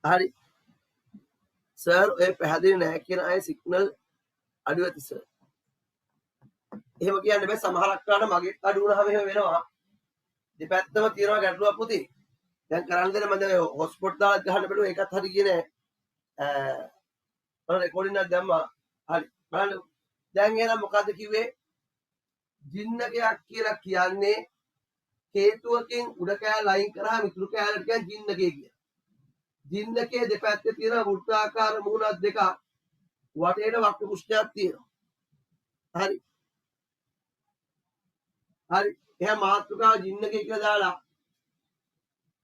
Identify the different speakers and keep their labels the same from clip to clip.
Speaker 1: හරි සර් ඔය පැහැදිලි නෑ කියන අය සිග්නල් අඩු ඇති සර්. එහෙම කියන්න බෑ සමහරක් කාට මගෙත් අඩු වුණාම එහෙම වෙනවා. දෙපැත්තම තියෙනවා ගැටලුවක් පුතේ. දැන් කරන්න දෙන්න මම දැන් හොට්ස්පොට් දාලා ගහන්න බැලුවා ඒකත් හරි ගියේ නෑ. මම රෙකෝඩින් එකක් දැම්මා. හරි බලන්න. දැන් එහෙනම් මොකද්ද කිව්වේ? ජින්නකයක් කියලා කියන්නේ හේතුවකින් උඩ කෑල්ල අයින් කරාම ඉතුරු කෑල්ලට කියන්නේ ජින්නකය කියලා. ජින්නකයේ දෙපැත්තේ තියෙන වෘත්තාකාර මුහුණක් දෙකක් වටේට වක්‍ර පුෂ්ඨයක් තියෙනවා. හරි. හරි. එහෙනම් මාතෘකාව ජින්නකය කියලා දාලා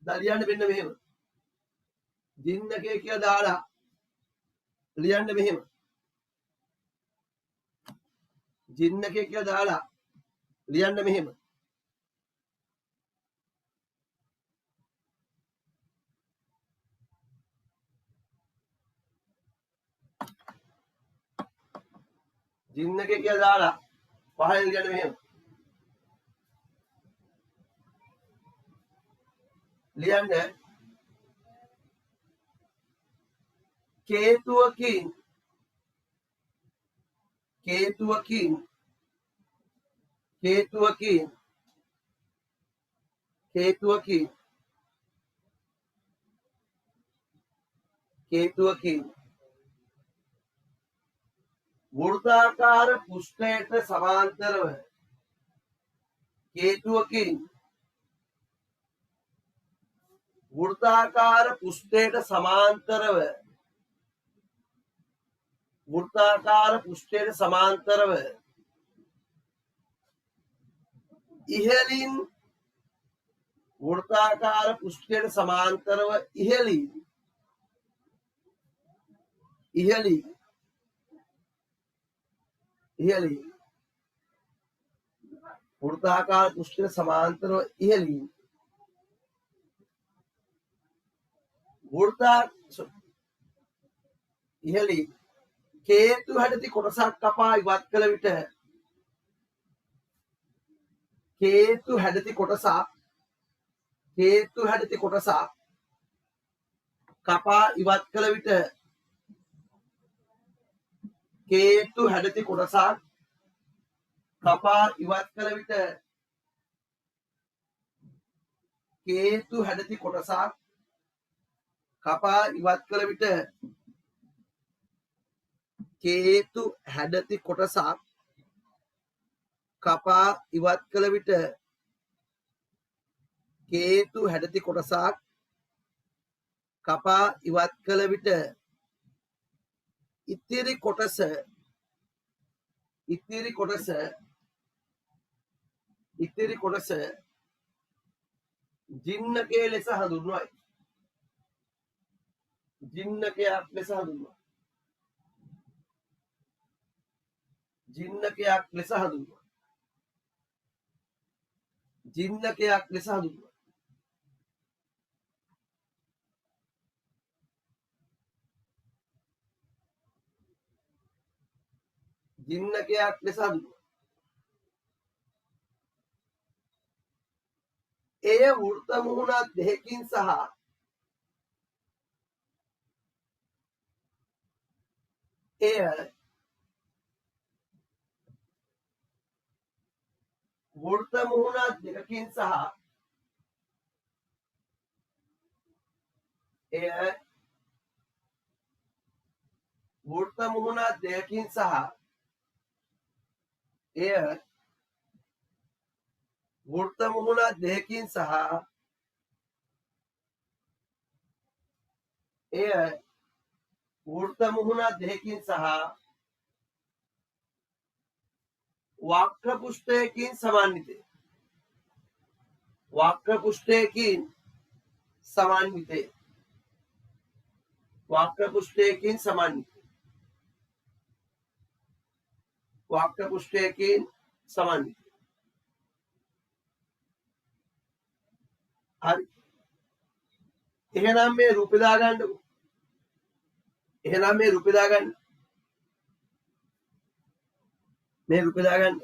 Speaker 1: ලියන්න මෙන්න මෙහෙම. ජින්නකය කියලා දාලා ලියන්න මෙහෙම. ජින්නකය කියලා දාලා ලියන්න මෙහෙම. ජින්නකය කියලා දාලා පහලින් ලියන්න මෙහෙම. ලියන්න හේතුවකින් වෘත්තාකාර පුෂ්ඨයට සමාන්තරව වෘත්තාකාර පුෂ්ඨයට සමාන්තරව ඉහළින් වෘත්තාකාර පුෂ්ඨයට සමාන්තරව ඉහළින් වෘත්තාකාර පුෂ්ඨයට සමාන්තරව ඉහළින් හේතු හැඩති කොටසක් කපා ඉවත් කළ විට හේතු හැඩති කොටසක් කපා ඉවත් කළ විට ඉතිරි කොටස ජින්නකයේ ලෙස හඳුන්වයි. ජින්නකයක් ලෙස හඳුන්වයි. ජින්නකයක් ලෙස හඳුන්වයි. එය වෘත්ත මුහුණක් දෙකකින් සහ වක්‍ර පුෂ්ඨයකින් සමන්විතය. වක්‍ර පුෂ්ඨයකින් සමන්විතය. හරි. එහෙනම් මේ රූපේ දාගන්නකො. මේ රූපේ දාගන්න.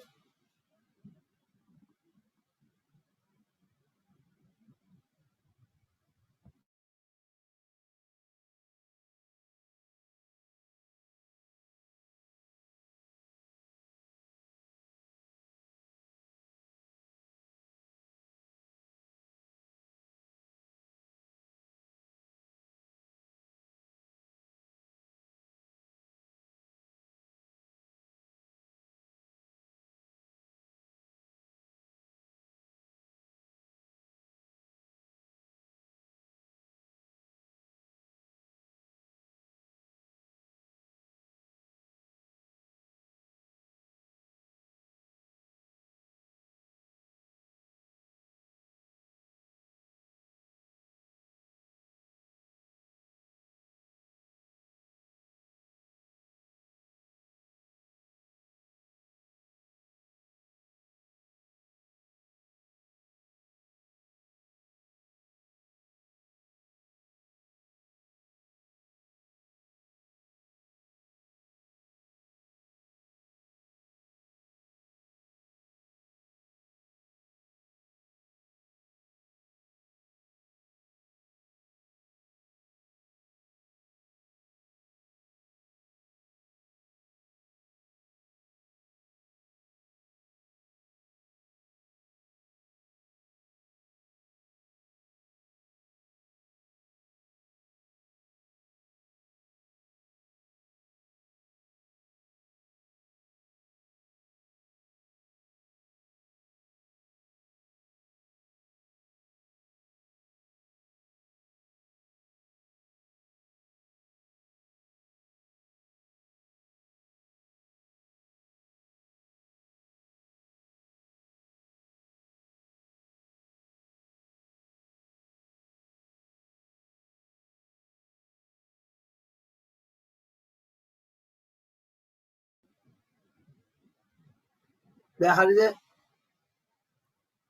Speaker 1: දැන් හරිද?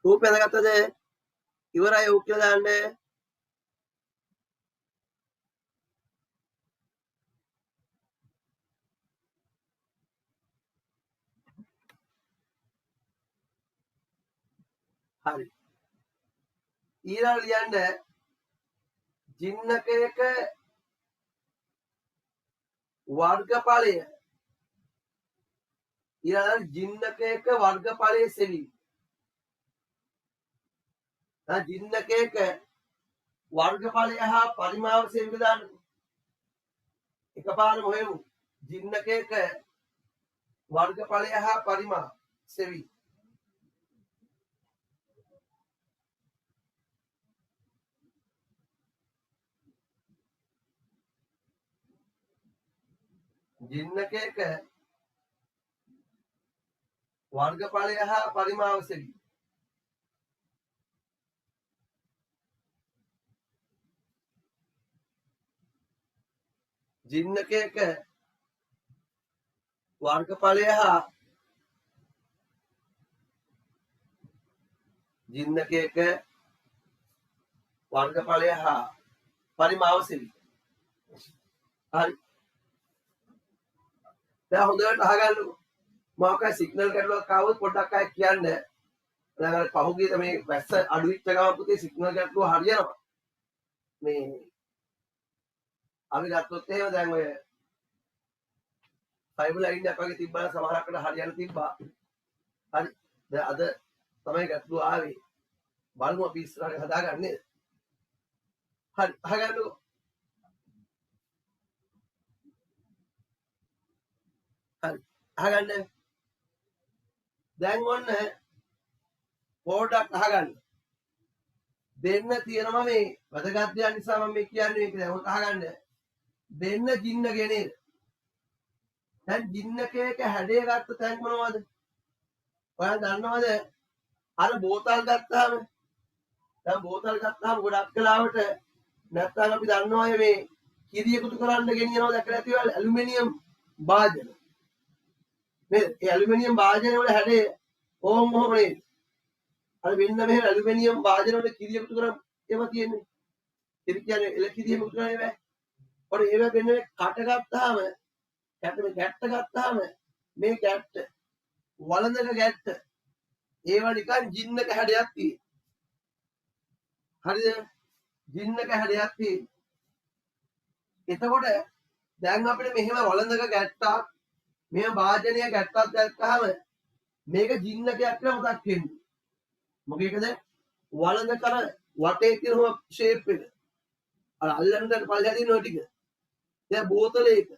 Speaker 1: රූපය දැනගත්තද? ඉවරයි උක් කියලා දාන්න. හරි. ඊළඟ ලියන්න ජින්නකයක වර්ගඵලය. ඊළඟ ජින්නකයක වර්ගඵලයේ සෙවීම. ජින්නකයක වර්ගඵලය හා පරිමාව සෙවීම දාන්න. එකපාරම හොයමු. ජින්නකයක වර්ගඵලය හා පරිමාව සෙවීම. ජින්නකයක වර්ගඵලය හා පරිමාව සෙවීම. ජින්නකයක වර්ගඵලය හා ජින්නකයක වර්ගඵලය හා පරිමාව සෙවීම. හරි. දැන් හොඳට අහගන්නකො. මොකක්ද සිග්නල් ගැටලුවක් ආවොත් පොඩ්ඩක් අය කියන්න. දැන් අර පහුගිය මේ වැස්ස අඩු වෙච්ච ගමන් පුතේ සිග්නල් ගැටලුව හරියනවා. මේ අපි ගත්තොත් එහෙම දැන් ඔය ෆයිබර් ලයින් එකක් වගේ තිබ්බම සමහරකට හරියන්න තිබ්බා. හරි. දැන් අද තමයි ගැටලුව ආවේ. බලමු අපි ඉස්සරහට හදාගන්නේ. හරි අහගන්නකො. හරි අහගන්න. දැන් ඔන්න පොඩ්ඩක් අහගන්න. දෙන්න තියෙනවා මේ වැදගත් දෙයක් නිසා මම මේ කියන්නේ මේක දැන් ඔන්න අහගන්න. දෙන්න ජින්නගේ නේද? දැන් ජින්නකයක හැඩය ගත්ත තැන් මොනවද? ඔයාලා දන්නවද? අර බෝතල් ගත්තාම දැන් බෝතල් ගත්තාම ගොඩක් කලාවට නැත්නම් අපි දන්නවා මේ කිරි එකතු කරන්න ගෙනියනවා දැකලා තියෙනවා ඇලුමිනියම් භාජන. නේද? ඒ ඇලුමිනියම් භාජන වල හැඩය කොහොම නේද? අර වෙන්න මෙහෙම ඇලුමිනියම් භාජන වල කිරි එකතු කරන් ඒවා තියෙන්නේ. කිරි කියන්නේ එල කිරි එකතු කරන්නේ නැහැ. ඔර ඒවා වෙන්නේ කට ගත්තාම කැට්ට ගත්තාම මේ කැට්ට වළඳක කැට්ට ඒවා නිකන් ජින්නක හැඩයක් තියෙන. හරිද? ජින්නක හැඩයක් තියෙන. එතකොට දැන් අපිට මෙහෙම වළඳක කැට්ටක් මෙහෙම වාදනය කැට්ටක් දැක්කහම මේක ජින්නකයක් කියලා මතක් වෙන්නේ. මොකේකද? වළඳ කර වටේ තියෙන ෂේප් එක. අර අල්ලන්න දැන් පල්ලෙහා තියෙන ඔය ටික. දැන් බෝතලයක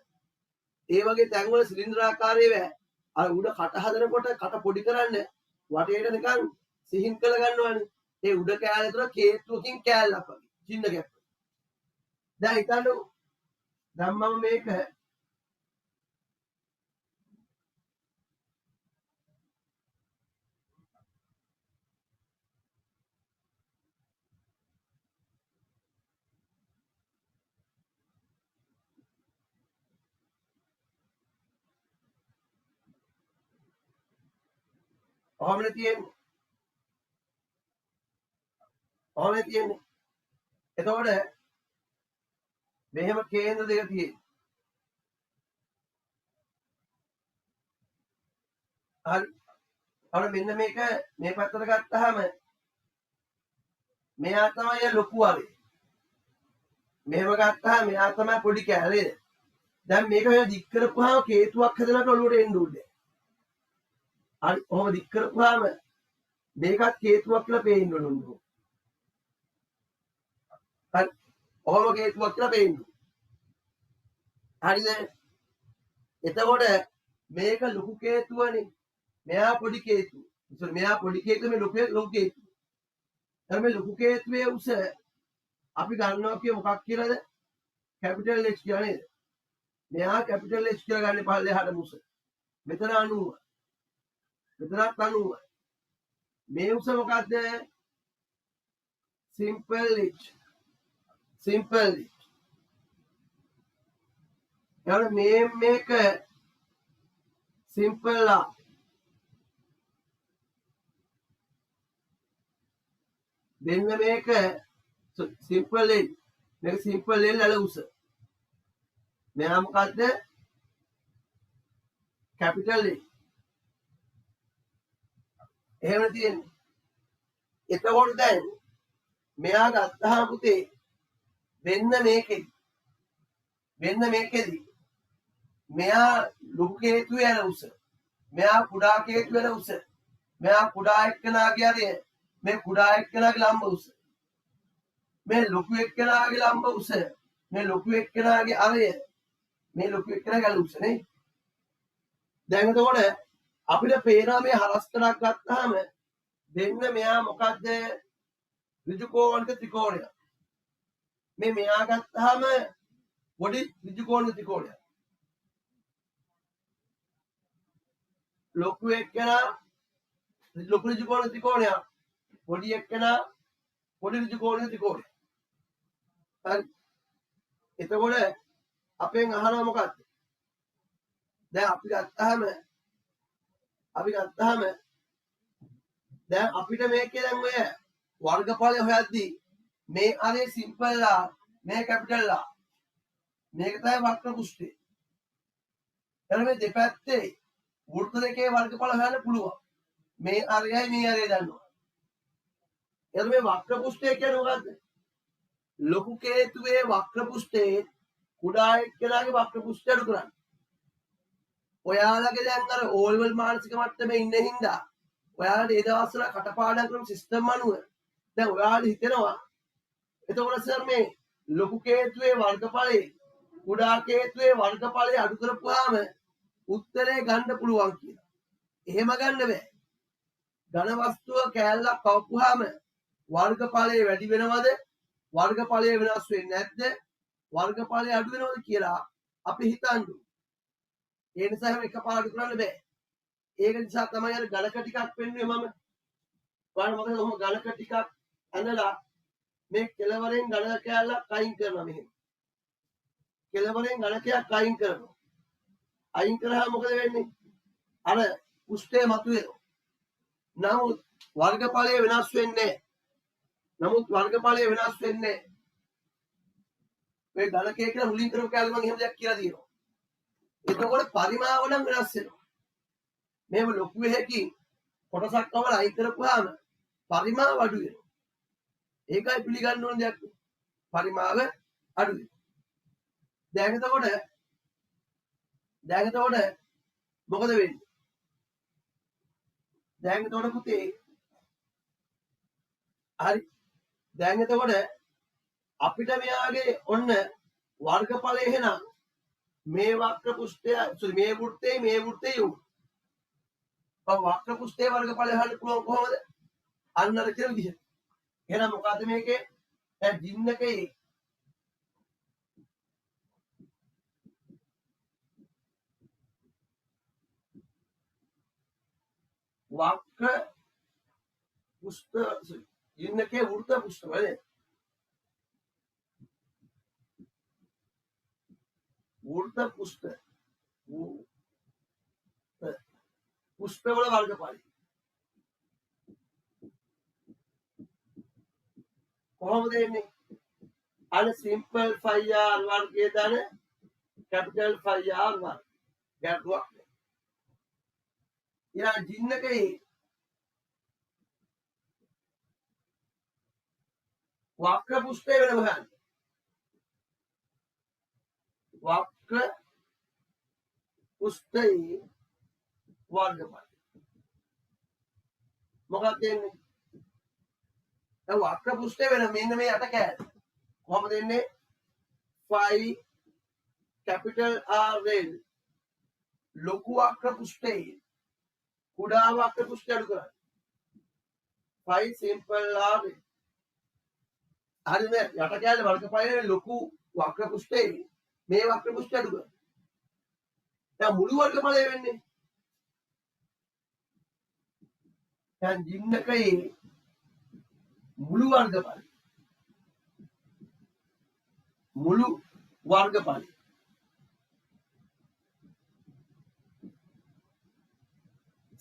Speaker 1: ඒ වගේ තැන් වල සිලින්ඩරාකාරයේ වේ. අර උඩ කට හදනකොට කට පොඩි කරන්න වටේට නිකන් සිහින් කළ ගන්නවනේ. ඒ උඩ කෑල්ල තුන කේතුවකින් කෑල්ලක් වගේ ජින්නකයක්. දැන් හිතන්නකො. දැන් මම මේක ඔහොමනේ තියෙන්නේ. ඔහොමනේ තියෙන්නේ. එතකොට මෙහෙම කේන්ද්‍ර දෙක තියෙන්නේ. හරි. අර මෙන්න මේක මේ පැත්තට ගත්තාම මෙයා තමයි ලොකු ආවේ. මෙහෙම ගත්තාම මෙයා තමයි පොඩි කැලේ. දැන් මේක මෙහෙම දික් කරපුවාම කේතුවක් හදනකොට ඔළුවට එන්න උන්නේ. හරි. ඔහොම දික් කරපුවාම මේකත් කේතුවක් කියලා පේන්න ඕනේ. හරි. ඔහොම කේතුවක් කියලා පේන්න. හරිද? එතකොට මේක ලොකු කේතුවනේ. මෙයා පොඩි කේතුව. ඉතින් මෙයා පොඩි කේතුව මේ ලොකු කේතුව. දැන් මේ ලොකු කේතුවේ උස අපි ගන්නවා කිය මොකක් කියලාද? කැපිටල් H කියලා නේද? මෙයා කැපිටල් H කියලා ගන්න පල්ලෙහාට උස. මෙතන 90. මෙතනත් 90. මේ උස මොකද්ද? Simple H. Simple H. එතකොට මේක සිම්පල් R. මෙන්න මේක සිම්පල් L. මේක සිම්පල් L අල උස. මෙයා මොකද්ද? Capital L. එහෙම තියෙන්නේ. එතකොට දැන් මෙයා ගත්තාම පුතේ මෙන්න මේකෙදි මෙයා ලොකු කේතුවේ යන උස. මෙයා කුඩා කේතුවේ යන උස. මෙයා කුඩා එක්කනාගේ හරිය මේ කුඩා එක්කනාගේ ලම්බ උස. මේ ලොකු එක්කනාගේ ලම්බ උස. මේ ලොකු එක්කනාගේ අරය. මේ ලොකු එක්කනාගේ අල උස නේ. දැන් එතකොට අපිට පේනවා මේ හරස්කඩක් ගත්තාම දෙන්න මෙයා මොකද්ද? ඍජු කෝණික ත්‍රිකෝණය. මේ මෙයා ගත්තාම පොඩි ඍජු කෝණික ත්‍රිකෝණය. ලොකු එක්කනා ලොකු ඍජු කෝණික ත්‍රිකෝණය. පොඩි එක්කනා පොඩි ඍජු කෝණික ත්‍රිකෝණය. හරි. එතකොට අපෙන් අහනවා මොකක්ද? දැන් අපි ගත්තාම දැන් අපිට මේකේ දැන් ඔය වර්ගඵලය හොයද්දී මේ අරේ සිම්පල් ලා මේ කැපිටල් ලා මේක තමයි වක්‍ර පුෂ්ඨය. එතන මේ දෙපැත්තේ වෘත්ත දෙකේ වර්ගඵල හොයන්න පුළුවන්. මේ අරයයි මේ අරයයි දන්නවා. එතන මේ වක්‍ර පුෂ්ඨය කියන්නේ මොකද්ද? ලොකු කේතුවේ වක්‍ර පුෂ්ඨයේ කුඩා එක්කෙනාගේ වක්‍ර පුෂ්ඨය අඩු කරන්නේ. ඔයාලගේ දැන් අර ඕල්වල් මානසික මට්ටමේ ඉන්න හින්දා ඔයාලට ඒ දවස්වල කටපාඩම් කරන සිස්ටම් අනුව දැන් ඔයාලට හිතෙනවා එතකොට සර් මේ ලොකු කේතුවේ වර්ගඵලයේ කුඩා කේතුවේ වර්ගඵලය අඩු කරපුවාම උත්තරේ ගන්න පුළුවන් කියලා. එහෙම ගන්න බෑ. ඝන වස්තුව කෑල්ලක් කවපුවාම වර්ගඵලය වැඩි වෙනවද? වර්ගඵලය වෙනස් වෙන්නේ නැද්ද? වර්ගඵලය අඩු වෙනවද කියලා අපි හිතන්නේ. ඒ නිසා එහෙම එකපාරට කරන්න බෑ. ඒක නිසා තමයි අර ගණක ටිකක් පෙන්වුවේ මම. ඔයාලා මොකද ඔහොම ගණක ටිකක් අනලා මේ කෙලවරෙන් ගණක කැලක් අයින් කරනවා මෙහෙම. කෙලවරෙන් ගණකයක් අයින් කරනවා. අයින් කරාම මොකද වෙන්නේ? අර උස්තේ මතුවෙනවා. නමුත් වර්ගඵලය වෙනස් වෙන්නේ නැහැ. මේ ගණකයේ කියලා මුලින් කරපු කාලේ මම එහෙම දෙයක් කියලා තියෙනවා. එතකොට පරිමාව නම් වෙනස් වෙනවා. මේව ලොකු වෙහකින් කොටසක් අවල අයින් කරපුවාම පරිමාව අඩු වෙනවා. ඒකයි පිළිගන්න ඕන දෙයක්. පරිමාව අඩු වෙනවා. දැන් එතකොට මොකද වෙන්නේ? දැන් එතකොට පුතේ හරි. දැන් එතකොට අපිට මෙයාගේ ඔන්න වර්ගඵලය එහෙනම් මේ වක්‍ර පුෂ්ඨය මේ වෘත්තේ යොමු. වක්‍ර පුෂ්ඨයේ වර්ගඵලය හොයන්න පුළුවන් කොහොමද? අන්න අර කියන විදිහට. එහෙනම් මොකද්ද මේකේ? දැන් ජින්නකේ වක්‍ර පුෂ්ඨ ජින්නකේ වෘත්ත පුෂ්ඨ වල වෘත්ත පුෂ්ඨ වල වර්ගඵලය කොහොමද එන්නේ? අර සිම්පල් phi r වර්ගයේ දාන කැපිටල් phi r වර්ග ගැටුවක් නෑ. ඊළඟ ජින්නකේ වක්‍ර පුෂ්ඨය වෙන මොකක්ද? වක්‍ර පුෂ්ඨයේ වර්ගඵලය මොකක්ද එන්නේ? දැන් වක්‍ර පුෂ්ඨය වෙන මෙන්න මේ යට කෑල්ල කොහොමද එන්නේ? phi capital R රේල් ලොකු වක්‍ර පුෂ්ඨයේ කුඩා වක්‍ර පුෂ්ඨය අඩු කරන්නේ. phi simple R හරිද? යට කෑල්ල වර්ගඵලයේ ලොකු වක්‍ර පුෂ්ඨයේ මේ වක්‍ර පුෂ්ඨය අඩු කරන්නේ. දැන් මුළු වර්ගඵලය වෙන්නේ දැන් ජින්නකයේ මුළු වර්ගඵලය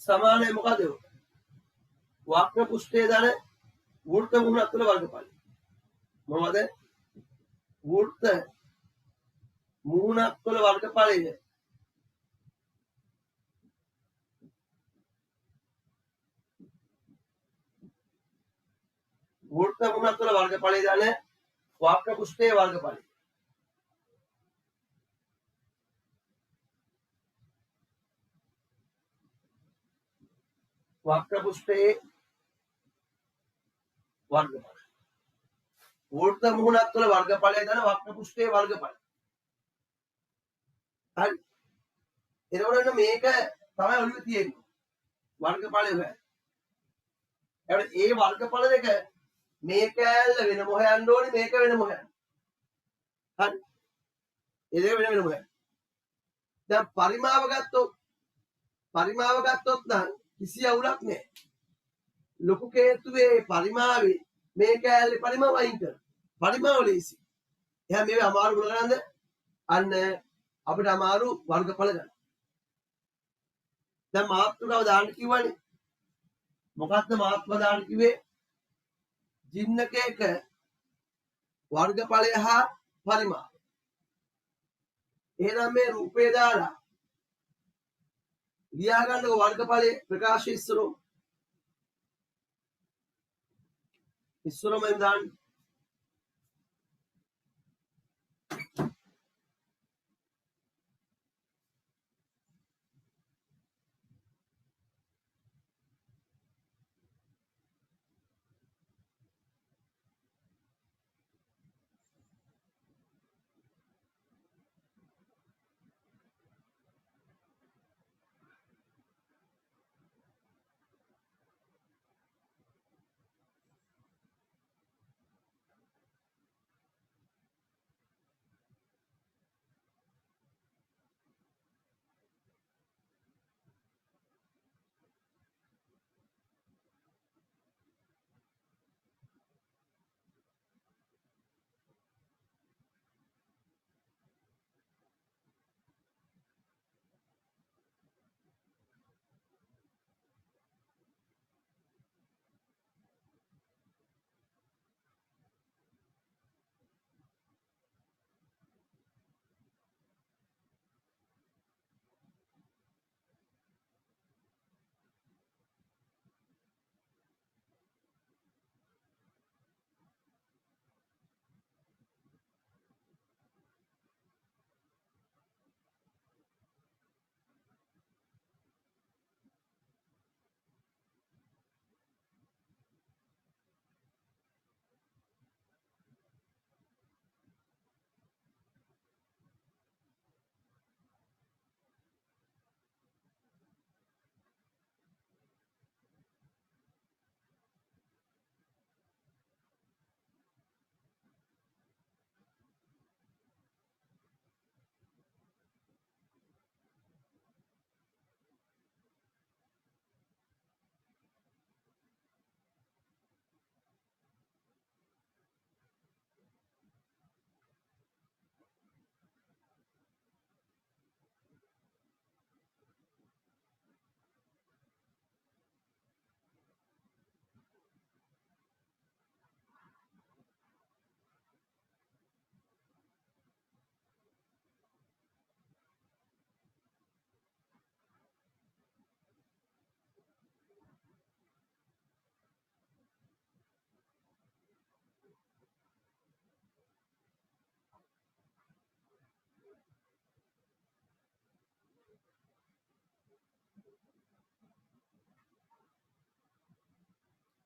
Speaker 1: සමානයි මොකද? වක්‍ර පුෂ්ඨයේ දාන වෘත්ත මුහුණක් තුළ වර්ගඵලය. මොනවද? වෘත්ත මුහුණක් තුළ වර්ගඵලය. වෘත්ත මුහුණක් තුළ වර්ගඵලය දාන වක්‍ර පෘෂ්ඨයේ වර්ගඵලය. වක්‍ර පෘෂ්ඨයේ වර්ගඵලය. වෘත්ත මුහුණක් තුළ වර්ගඵලය දාන වක්‍ර පෘෂ්ඨයේ වර්ගඵලය. හරි. එතකොට මේක තමයි ඔළුවේ තියෙන්නේ. වර්ගඵලය හොයන්න. ඒ වර්ගඵල දෙක මේක ඇල්ල වෙනම හොයන්න ඕනේ, මේක වෙනම හොයන්න. හරි. ඒ දෙක වෙන වෙනම හොයන්න. දැන් පරිමාව ගත්තොත් නම් කිසි අවුලක් නැහැ. ලොකු කේතුවේ පරිමාවේ මේක ඇල්ලේ පරිමාව අයින් කර. පරිමාව ලේසි. එහෙනම් මේක අමාරු මොන කරන්නද? අන්න අපිට අමාරු වර්ගඵල ගන්න. දැන් මාත්‍රාව දාන්න කිව්වනේ. මොකක්ද මාත්‍රාව දාන්න කිව්වේ? ජින්නකයක වර්ගඵලය හා පරිමාව. එහෙනම් මේ රූපය දාලා ලියා ගන්නකො වර්ගඵලයේ ප්‍රකාශය ඉස්සරම දාන්න.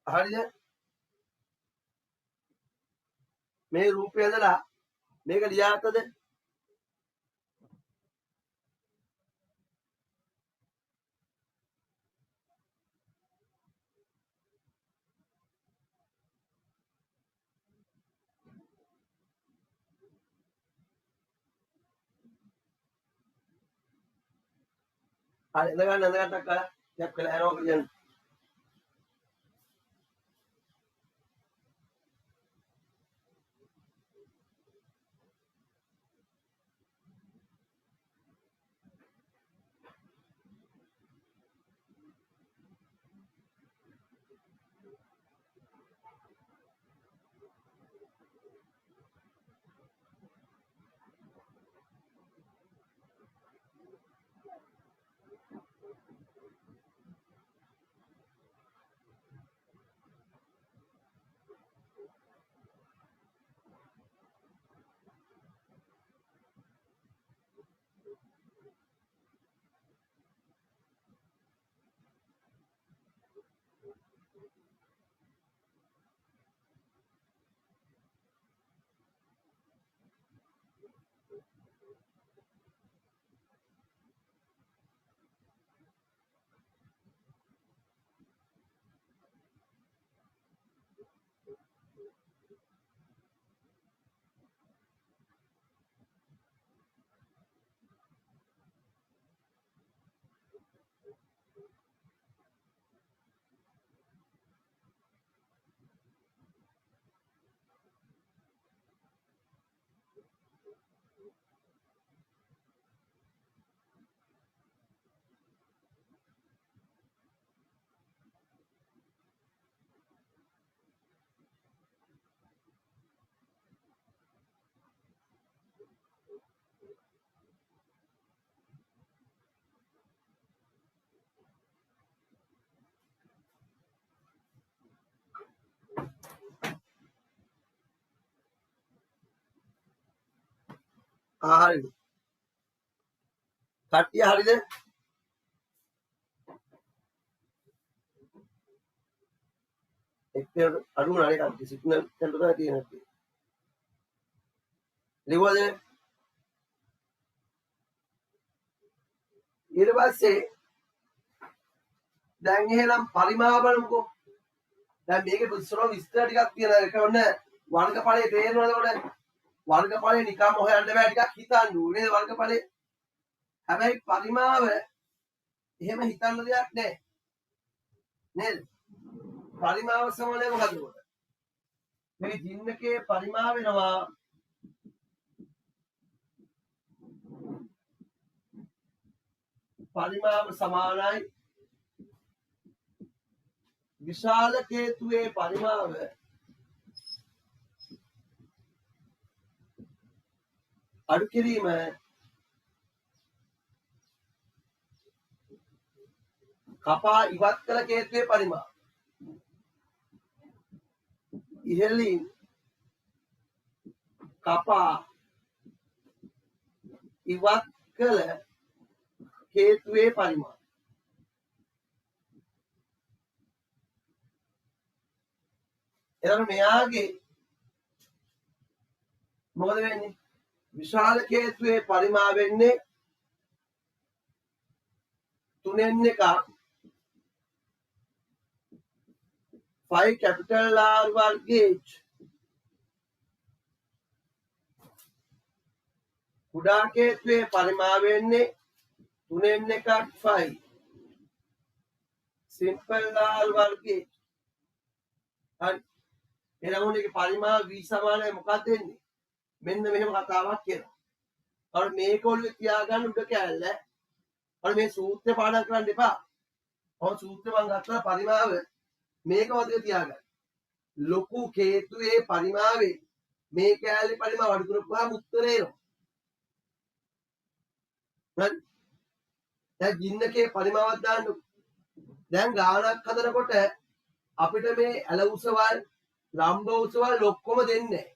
Speaker 1: හරිද? මේ රූපය ඇඳලා මේක ලියාගත්තද? හරි ඇඳගන්නක් කරලා ටැප් කරලා ඇරෝ කියන්න. හරිද? කට්ටිය හරිද? එක්ක අඩු වුණානේ කට්ටිය සිග්නල් එකකට තමයි තියෙන්නේ. ලිව්වද? ඊට පස්සේ දැන් එහෙනම් පරිමාව බලමුකෝ. දැන් මේකේ ඉස්සරහ විස්තර ටිකක් තියෙනවා. ඒක ඔන්න වර්ගඵලයේ තේරෙනවද? වර්ගඵලේ නිකම්ම හොයන්න බෑ, ටිකක් හිතන්න ඕනේ වර්ගඵලේ. හැබැයි පරිමාව එහෙම හිතන්න දෙයක් නෑ නේද? පරිමාව සමානයි මොකද්ද උඩ? මේ ජින්නකේ පරිමාව වෙනවා පරිමාව සමානයි විශාල කේතුවේ පරිමාව අඩු කිරීම කපා ඉවත් කළ කේතුවේ පරිමාව ඉහළින් කපා ඉවත් කළ කේතුවේ පරිමාව එතකොට මෙයාගේ මොකද වෙන්නේ? විශාල කේතුවේ පරිමාව වෙන්නේ 3 එකක් 5 capital R වර්ගයේ කුඩා කේතුවේ පරිමාව වෙන්නේ 3 එකක් 5 simple R වර්ගයේ. හරි. එහෙනම් මේකේ පරිමාව v සමානයි මොකක්ද වෙන්නේ? මෙන්න මෙහෙම කතාවක් කියනවා. අර මේක ඔළුවේ තියාගන්න උඩ කැල්ල. අර මේ සූත්‍රය පාඩම් කරන්න එපා. ඔය සූත්‍රය මම ගත්තා පරිමාව මේක වගේ තියාගන්න. ලොකු කේතුවේ පරිමාවේ මේ කැලේ පරිමාව අඩු කරපුවාම උත්තරේ එනවා. හරි. දැන් ජින්නකේ පරිමාවක් දාන්න. දැන් ගානක් හදනකොට අපිට මේ ඇල උසවල් ලම්බ උසවල් ඔක්කොම දෙන්නේ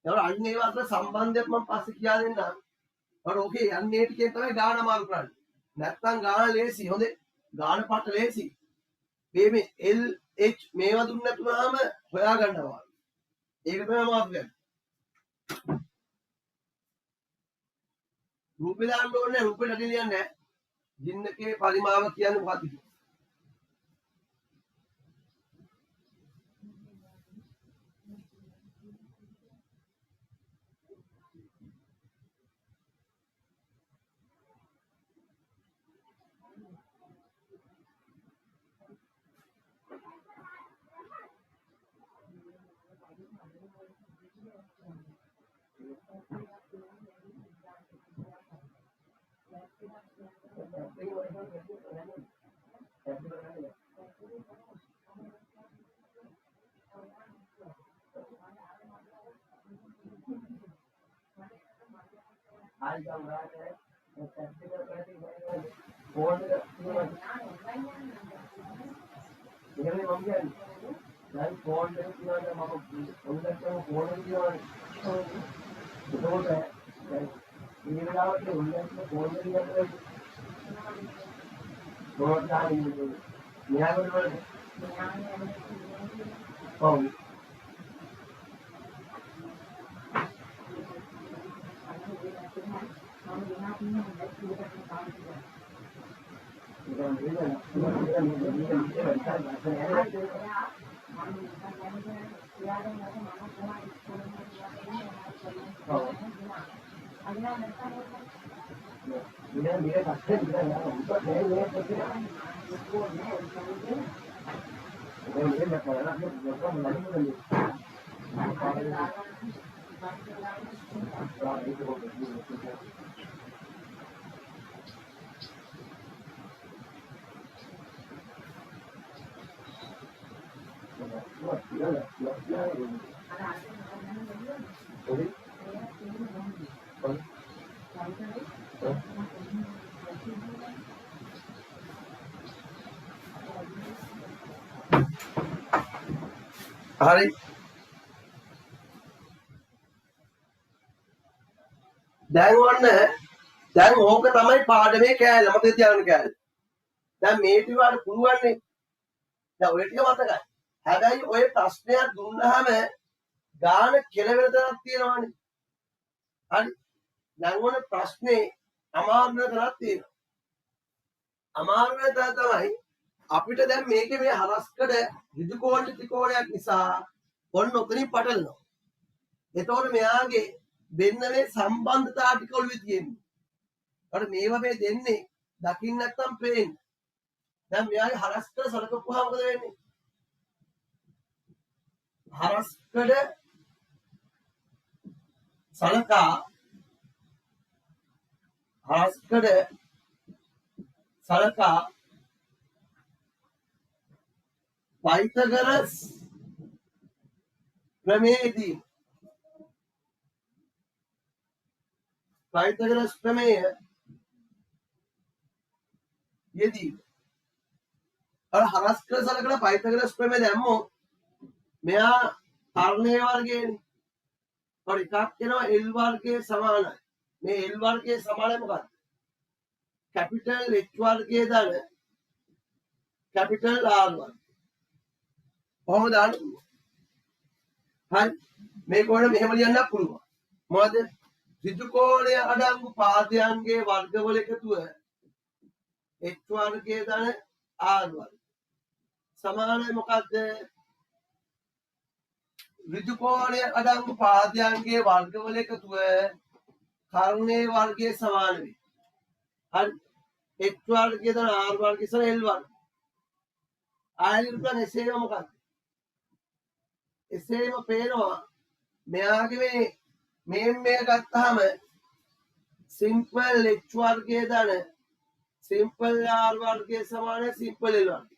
Speaker 1: නැහැ. අන්න ඒ වගේ සම්බන්ධයක් මම පස්සේ කියලා දෙන්නම්. ඔර ඕකේ යන්නේ ටිකෙන් තමයි ගාන අමාරු කරන්නේ. නැත්තම් ගාන ලේසි. හොඳේ. ගාන පාට ලේසි. මේ L H මේවා දුන්න නැතුනම හොයා ගන්නවා. ඒක තමයි මාත් ගන්න. රූපේ දාන්න ඕනේ රූපේ නැති ලියන්නේ නැහැ. ජින්නකේ පරිමාව කියන්නේ මොකක්ද කියලා. හරි. දැන් ඔන්න දැන් ඕක තමයි පාඩමේ කෑල්ල මතක තියාගන්න කෑල්ල. දැන් මේ ටිකට පුළුවන් නේ. දැන් ඔය ටික මතකයි. හැබැයි ඔය ප්‍රශ්නයක් දුන්නාම ගාන කෙලවෙන තරක් තියෙනවානේ. හරි. දැන් ඔන්න ප්‍රශ්නේ අමාරු වෙන තරක් තියෙනවා. අමාරු වෙන තර තමයි අපිට දැන් මේකේ මේ හරස්කඩ ඍජු කෝණ ත්‍රිකෝණයක් නිසා ඔන්න ඔතනින් පටලනවා. එතකොට මෙයාගේ දෙන්න මේ සම්බන්ධතා ටික ඔළුවේ තියෙන්නේ. අර මේවා මේ දෙන්නේ දකින්න නැත්තම් පේන්නේ. දැන් මෙයාගේ හරස්කඩ සලකපුවාම මොකද වෙන්නේ? හරස්කඩ සලකා පයිතගරස් ප්‍රමේයදී පයිතගරස් ප්‍රමේය යෙදී අර හරස්කඩ සලකලා පයිතගරස් ප්‍රමේය දැම්මොත් මෙයා කර්ණයේ වර්ගයනේ. හරි එකක් වෙනවා L වර්ගයේ සමානයි. මේ L වර්ගයේ සමානයි මොකක්ද? කැපිටල් H වර්ගයේ දාන කැපිටල් R වර්ගය. කොහොමද දාන්නේ? හරි මේක වල මෙහෙම ලියන්න පුළුවන්. මොකද ඍජු කෝණයේ අඩංගු පාදයන්ගේ වර්ගවල එකතුව H වර්ගයේ දාන R වර්ගය. සමානයි මොකද්ද? ඍජු කෝණයේ අඩංගු පාදයන්ගේ වර්ගවල එකතුව කර්ණයේ වර්ගයේ සමාන වේ. හරි H වර්ගයේ දාන R වර්ගයේ සම L වර්ගය. ආයෙත් එසේම මොකක්ද? එසේම පේනවා මෙයාගේ මේ ගත්තාම සිම්පල් H වර්ගයේ දාන සිම්පල් R වර්ගයේ සමානයි සිම්පල් L වර්ගය.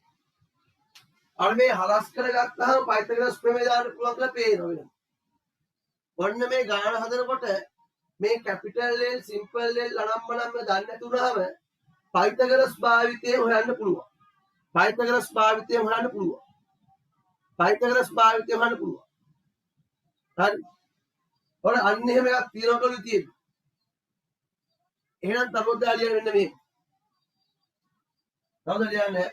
Speaker 1: අර මේ හරස් කරගත්තාම පයිතගරස් ප්‍රමේය දාන්න පුළුවන් කියලා පේනවා වෙනවා. ඔන්න මේ ගාන හදනකොට මේ කැපිටල් L සිම්පල් L අනම්මනම් දන්නේ නැතුනහම පයිතගරස් භාවිතය හොයන්න පුළුවන්. පයිතගරස් භාවිතය හොයන්න පුළුවන්. හරි. ඔර අන්න එහෙම එකක් තියනකොට තියෙන්නේ. එහෙනම් තවද ලියන්න වෙන්න මේ. තවද ලියන්නේ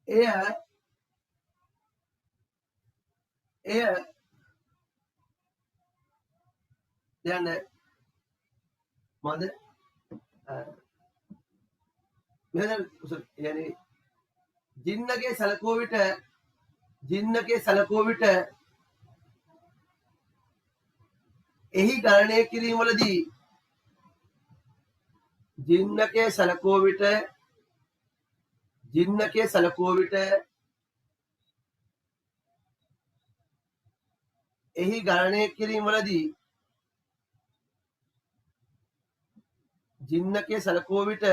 Speaker 1: එය යන්නේ මද මෙහෙම يعني जिnnගේ සැලකුව විට එහි ගණනය කිරීම වලදී जिnnගේ සැලකුව විට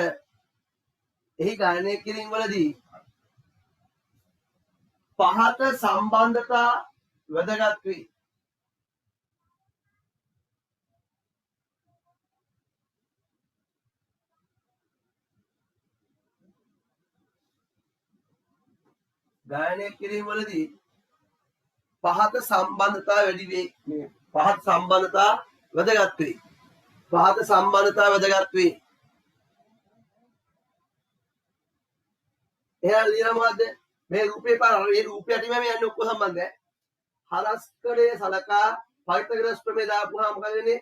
Speaker 1: එහි ගණනය කිරීම වලදී පහත සම්බන්ධතා වැදගත් වේ. ගණනය කිරීම වලදී පහත සම්බන්ධතා වැඩි වේ. පහත සම්බන්ධතා වැදගත් වේ. එහෙනම් ලියන මොකද්ද? මේ රූපේ පාර මේ රූපයට මේ යන්නේ ඔක්කොම සම්බන්ධයි. හරස්කඩේ සලකා පයිතගරස් ප්‍රමේය දාපුවාම මොකද වෙන්නේ?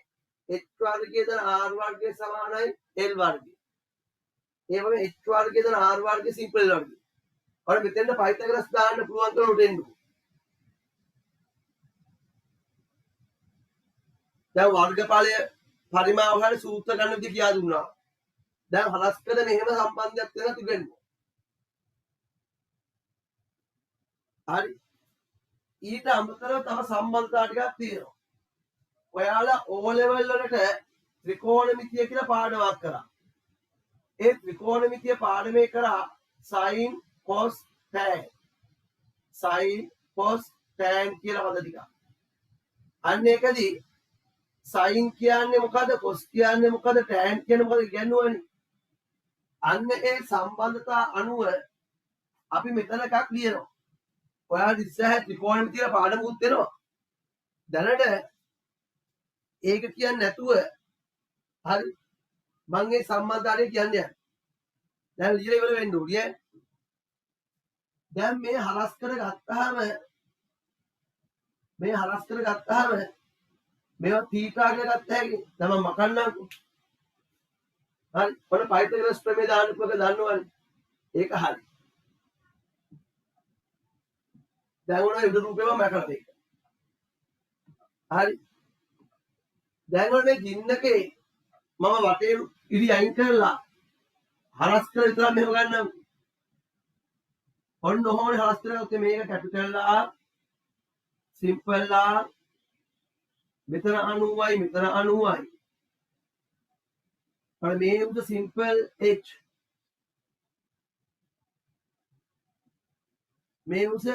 Speaker 1: H වර්ගයේ දන R වර්ගයේ සමානයි L වර්ගය. ඒ වගේ H වර්ගයේ දන R වර්ගයේ සිම්පල් L වර්ගය. ඔය මෙතෙන්ද පයිතගරස් දාන්න පුළුවන් කරන උට එන්න. දැන් වර්ගඵලය පරිමාව හරි සූත්‍ර ගන්න විදිහ කියා දුන්නා. දැන් හරස්කඩ මෙහෙම සම්බන්ධයක් වෙනවා තිබෙන්නේ. හරි ඊට අමතරව තව සම්බන්ධතා ටිකක් තියෙනවා. ඔයාලා O level වලට ත්‍රිකෝණමිතිය කියලා පාඩමක් කරා. ඒ ත්‍රිකෝණමිතිය පාඩමේ කරා sin cos tan කියලා පද ටිකක්. අන්න ඒකදී sin කියන්නේ මොකද? cos කියන්නේ මොකද? tan කියන්නේ මොකද කියන්නවනේ. අන්න ඒ සම්බන්ධතා අනුව අපි මෙතන එකක් ලියනවා. ඔයාලා ඉස්සරහ ත්‍රිකෝණමිතිය පාඩමකුත් දෙනවා. දැනට ඒක කියන්නේ නැතුව හරි මම ඒ සම්මාදාරය කියන්නේ දැන් ලියලා ඉවර වෙන්න ඕනේ. දැන් මේ හරස් කරගත්තාම මේවා තීටා කියලා ගත්ත හැකි. දැන් මම මකන්නම්කෝ. හරි. ඔන්න පයිතගොරස් ප්‍රමේය දාන්නකො දන්නවනේ. ඒක හරි. දැන් ඔන්න යුද රූපේම මකලා දෙක. හරි. දැන් ඔන්න මේ ගින්නකේ මම වටේ ඉරි අයින් කරලා හරස් කර විතරක් මෙහෙම ගන්නම්. ඔන්න ඔහොමනේ හරස් කරගත්තේ මේක කැපිටල් ආ සිම්පල් ආ මෙතන 90යි මෙතන 90යි. අර මේ උද සිම්පල් h මේ උස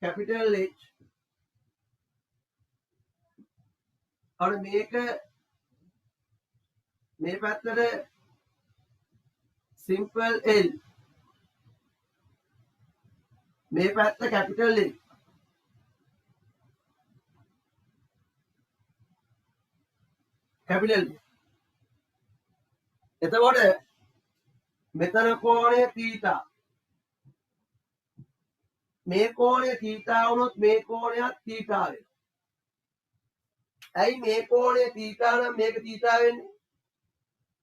Speaker 1: කැපිටල් h අර මේක මේ පැත්තට සිම්පල් l මේ පැත්ත කැපිටල් l කැපිටල් එතකොට මෙතන කෝණය තීටා මේ කෝණය තීටා වුණොත් මේ කෝණයත් තීටා වෙනවා. ඇයි මේ කෝණය තීටා නම් මේක තීටා වෙන්නේ?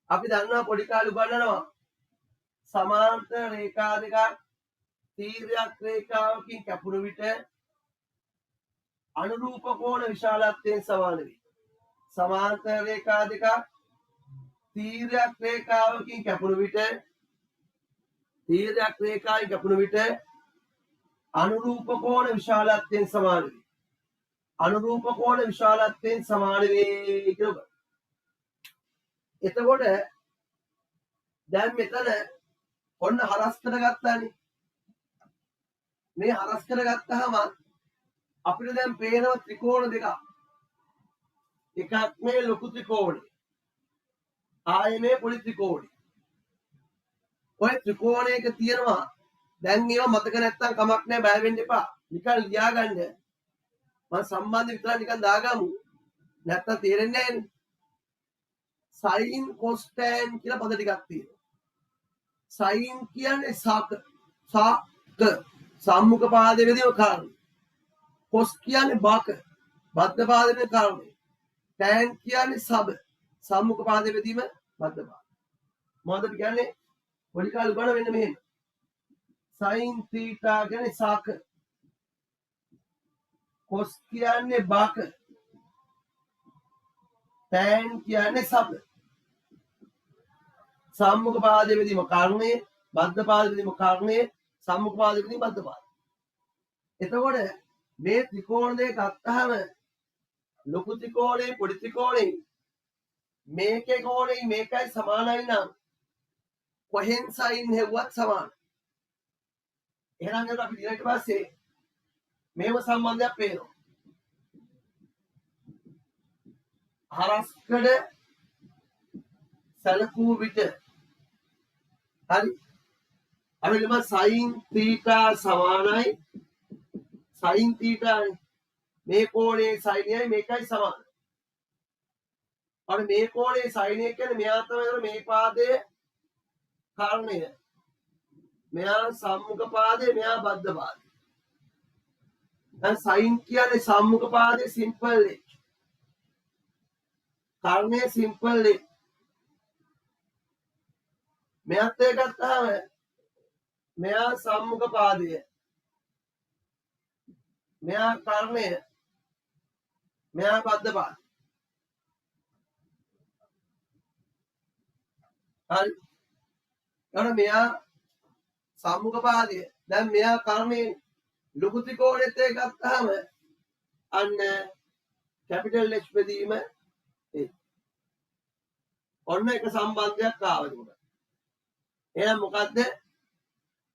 Speaker 1: අපි දන්නවා පොඩි කාලේ උගන්වනවා සමාන්තර රේඛා දෙකක් තීර්යක් රේඛාවකින් කැපුණු විට අනුරූප කෝණ විශාලත්වයෙන් සමාන වේ. සමාන්තර රේඛා දෙකක් තීර්යක් රේඛාවකින් කැපුණු විට අනුරූප කෝණ විශාලත්වයෙන් සමාන වේ. අනුරූප කෝණ විශාලත්වයෙන් සමාන වේ කියලා. එතකොට දැන් මෙතන ඔන්න හරස් කරගත්තානේ. මේ හරස් කරගත්තාම අපිට දැන් පේනවා ත්‍රිකෝණ දෙකක්. එකක් මේ ලොකු ත්‍රිකෝණය. ආයේ මේ පොඩි ත්‍රිකෝණය. ඔය ත්‍රිකෝණයක තියෙනවා දැන් ඒවා මතක නැත්තම් කමක් නැහැ බය වෙන්න එපා. නිකන් ලියාගන්න. මම සම්බන්ධ විතර නිකන් දාගමු. නැත්තම් තේරෙන්නේ නැහැනේ. sin cos tan කියලා පද ටිකක් තියෙනවා. sin කියන්නේ සාක සම්මුඛ පාදයේදීම කාරණය. cos කියන්නේ බාක බද්ධ පාදයේ කාරණය. tan කියන්නේ සබ සම්මුඛ පාදයේදීම බද්ධ පාද. මොකද කියන්නේ පොඩි කාලේ උගන වෙන්න මෙහෙම. sin theta කියන්නේ සාක cos කියන්නේ බාක tan කියන්නේ සබ සම්මුඛ පාදයේදීම කාරණය බද්ධ පාදයේදීම කාරණය සම්මුඛ පාදයේදීම බද්ධ පාද. එතකොට මේ ත්‍රිකෝණ දෙක ගත්තාම ලොකු ත්‍රිකෝණේ පොඩි ත්‍රිකෝණේ මේකේ කෝණේ මේකයි සමානයි නම් කොහෙන් sin හෙව්වත් සමාන. එහෙනම් ඒක අපි ඊට පස්සේ මේව සම්බන්ධයක් පේනවා. හරස්කඩ සැලකූ විට හරි අරගෙන sin theta සමානයි sin theta මේ කෝණේ sin මේකයි සමාන. අර මේ කෝණේ sin කියන්නේ මෙයා තමයි මේ පාදයේ කාරණය. මෙයා සම්මුඛ පාදේ මෙයා බද්ධ පාදේ. දැන් sin කියන්නේ සම්මුඛ පාදේ සිම්පල් h. කාරණය සිම්පල් h. මෙයාත් එක ගත්තාම මෙයා සම්මුඛ පාදය. මෙයා කාරණය මෙයා බද්ධ පාදේ. හරි. එතකොට මෙයා සම්මුඛ පාදය. දැන් මෙයා කර්මයේ ලොකු ත්‍රිකෝණෙත් එක ගත්තාම අන්න කැපිටල් H බෙදීම ඔන්න එක සම්බන්ධයක් ආවා ඒක. එහෙනම් මොකද්ද?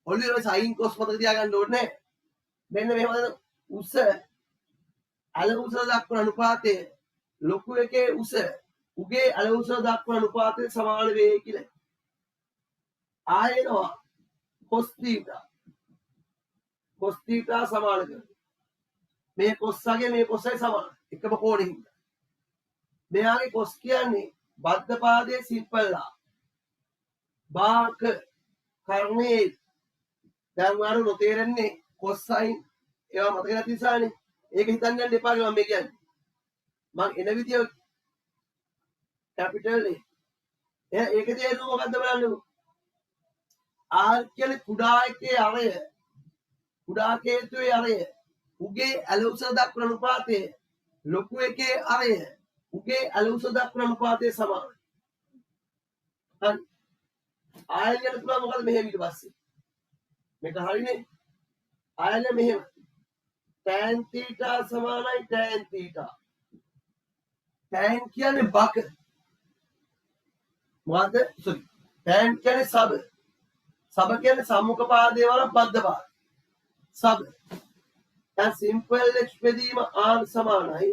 Speaker 1: ඔලිවර් sin cos මතක තියාගන්න ඕනේ. මෙන්න මෙහෙම උස අල උස දක්වන අනුපාතය ලොකු එකේ උස උගේ අල උස දක්වන අනුපාතයට සමාන වේ කියලා. ආයෙනවා cos theta සමාන කරනවා. මේ කොස්සගේ මේ කොස්සයි සමාන එකම කෝණේ හින්දා. මෙයාගේ කොස් කියන්නේ බද්ධ පාදයේ සිම්පල්ලා. බාක කර්මයේ දැන් වාරු නොතේරෙන්නේ කොස්සයි ඒවා මතක නැති නිසානේ. ඒක හිතන්න යන්න එපා කියලා මම කියන්නේ. මම එන විදිය කැපිටල් A. ඒක තේරුම මොකද්ද බලන්නකෝ. R කියන්නේ කුඩා එකේ අරය. කුඩා කේතුවේ අරය. උගේ ඇලුස දක්වන අනුපාතය ලොකු එකේ අරය. උගේ ඇලුස දක්වන අනුපාතය සමානයි. හරි. ආයෙත් පුළුවන් මොකද මෙහෙම ඊට පස්සේ. මේක හරිනේ. ආයෙත් මෙහෙම. tan theta සමානයි tan theta. tan කියන්නේ බක. මොකද්ද? sorry. tan කියන්නේ සබ. සබ කියන්නේ සම්මුඛ පාදයේ වල බද්ධ පාද. සබ. දැන් සිම්පල් h බෙදීම r සමානයි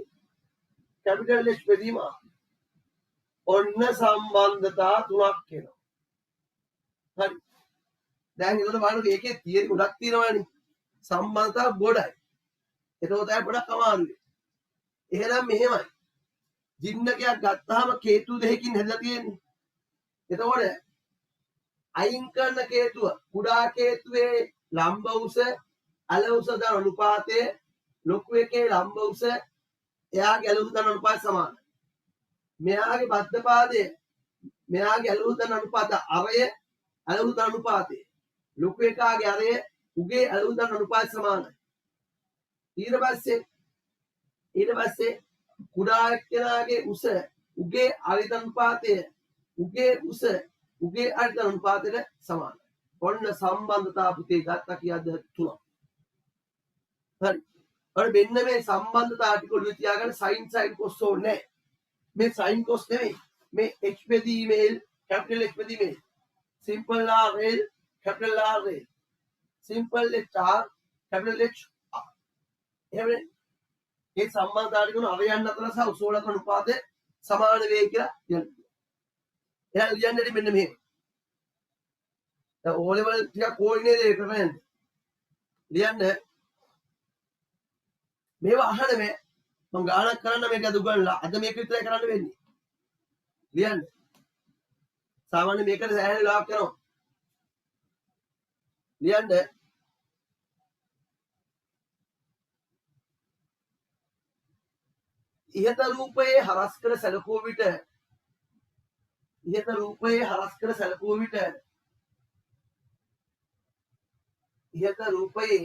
Speaker 1: කැපිටල් H බෙදීම r. ඔන්න සම්බන්ධතා තුනක් එනවා. හරි. දැන් ඒකට බලන්න මේකේ තියරි ගොඩක් තියෙනවානේ. සම්බන්ධතා ගොඩයි. ඒක තමයි ගොඩක් අමාරුයි. එහෙනම් මෙහෙමයි. ජින්නකයක් ගත්තාම කේතු දෙකකින් හැදලා තියෙන්නේ. එතකොට අයින් කරන කේතුව කුඩා කේතුවේ ලම්බ උස අල උස දර අනුපාතය ලොකු එකේ ලම්බ උස එයාගේ අල උස දර අනුපාත සමානයි. මෙයාගේ බද්ධ පාදය මෙයාගේ අල උස දර අනුපාත අරය අල උස දර අනුපාතය ලොකු එකාගේ අරය උගේ අල උස දර අනුපාත සමානයි. ඊට පස්සේ කුඩා එක්කෙනාගේ උස උගේ අරිත අනුපාතය උගේ උස උගේ අරිත අනුපාතයට සමානයි. ඔන්න සම්බන්ධතා පුතේ ගත්තා කියද්ද තුනක්. හරි. ඔය මෙන්න මේ සම්බන්ධතා ටික ඔළුවේ තියාගන්න sin cos ඕනේ. මේ sin cos නෙමෙයි. මේ h බෙදීමේ capital H බෙදීමේ simple r rail capital R rail simple h r capital H r. එහෙමනේ. මේ සම්බන්ධතා ටික උන අවයන් අතර සහ උසෝලක අනුපාතය සමාන වේ කියලා කියනවා. එහෙනම් ලියන්නේ මෙන්න මෙහෙම. දැන් O level ටික කෝයිනේ ඒක කරන්නේ. ලියන්න මේවා අහන්න මේ මම ගානක් කරන්න මේක දුගන්නලා අද මේක විතරයි කරන්න වෙන්නේ. ලියන්න. සාමාන්‍ය මේකට සෑහෙන වෙලාවක් යනවා. ලියන්න. ඉහත රූපයේ හරස් කර සැලකුව විට ඉහත රූපයේ හරස් කර සැලකුව විට ඉහත රූපයේ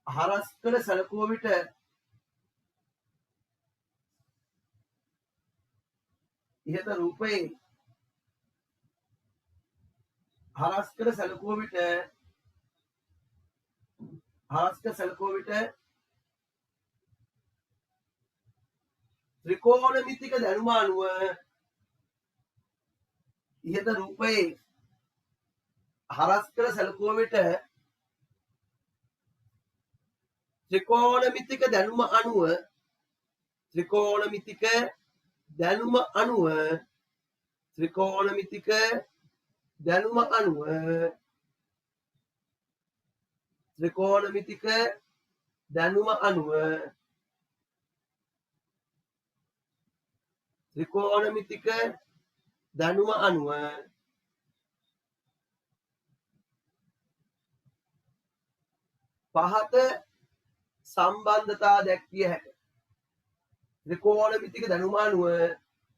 Speaker 1: හරස් කර සැලකුව විට ඉහත රූපයේ හරස් කර සැලකුව විට ත්‍රිකෝණමිතික දැනුම අනුව ඉහත රූපයේ හරස් කර සැලකුව විට ත්‍රිකෝණමිතික දැනුම අනුව ත්‍රිකෝණමිතික දැනුම අනුව ත්‍රිකෝණමිතික දැනුම අනුව ත්‍රිකෝණමිතික දැනුම අනුව ත්‍රිකෝණමිතික දැනුම අනුව පහත සම්බන්ධතා දැක්විය හැකිය. ත්‍රිකෝණමිතික දැනුම අනුව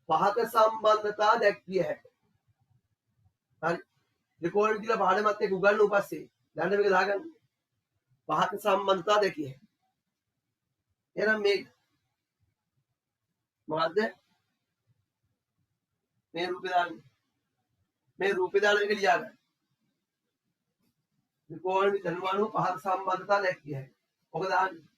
Speaker 1: පහත සම්බන්ධතා දැක්විය හැකිය. හරි. ත්‍රිකෝණමිතික පාඩමත් එක්ක උගන්වන්න උපස්සේ දැන් මේක දාගන්න. පහත සම්බන්ධතා දැකිය හැකිය. එහෙනම් මේ මොකද්ද? මේ රූපේ දාන්නේ. මේ රූපේ දාලා මේක ලියා ගන්න. ත්‍රිකෝණමිතික දැනුම අනුව පහත සම්බන්ධතා දැක්විය හැකිය. ඔක දාන්න.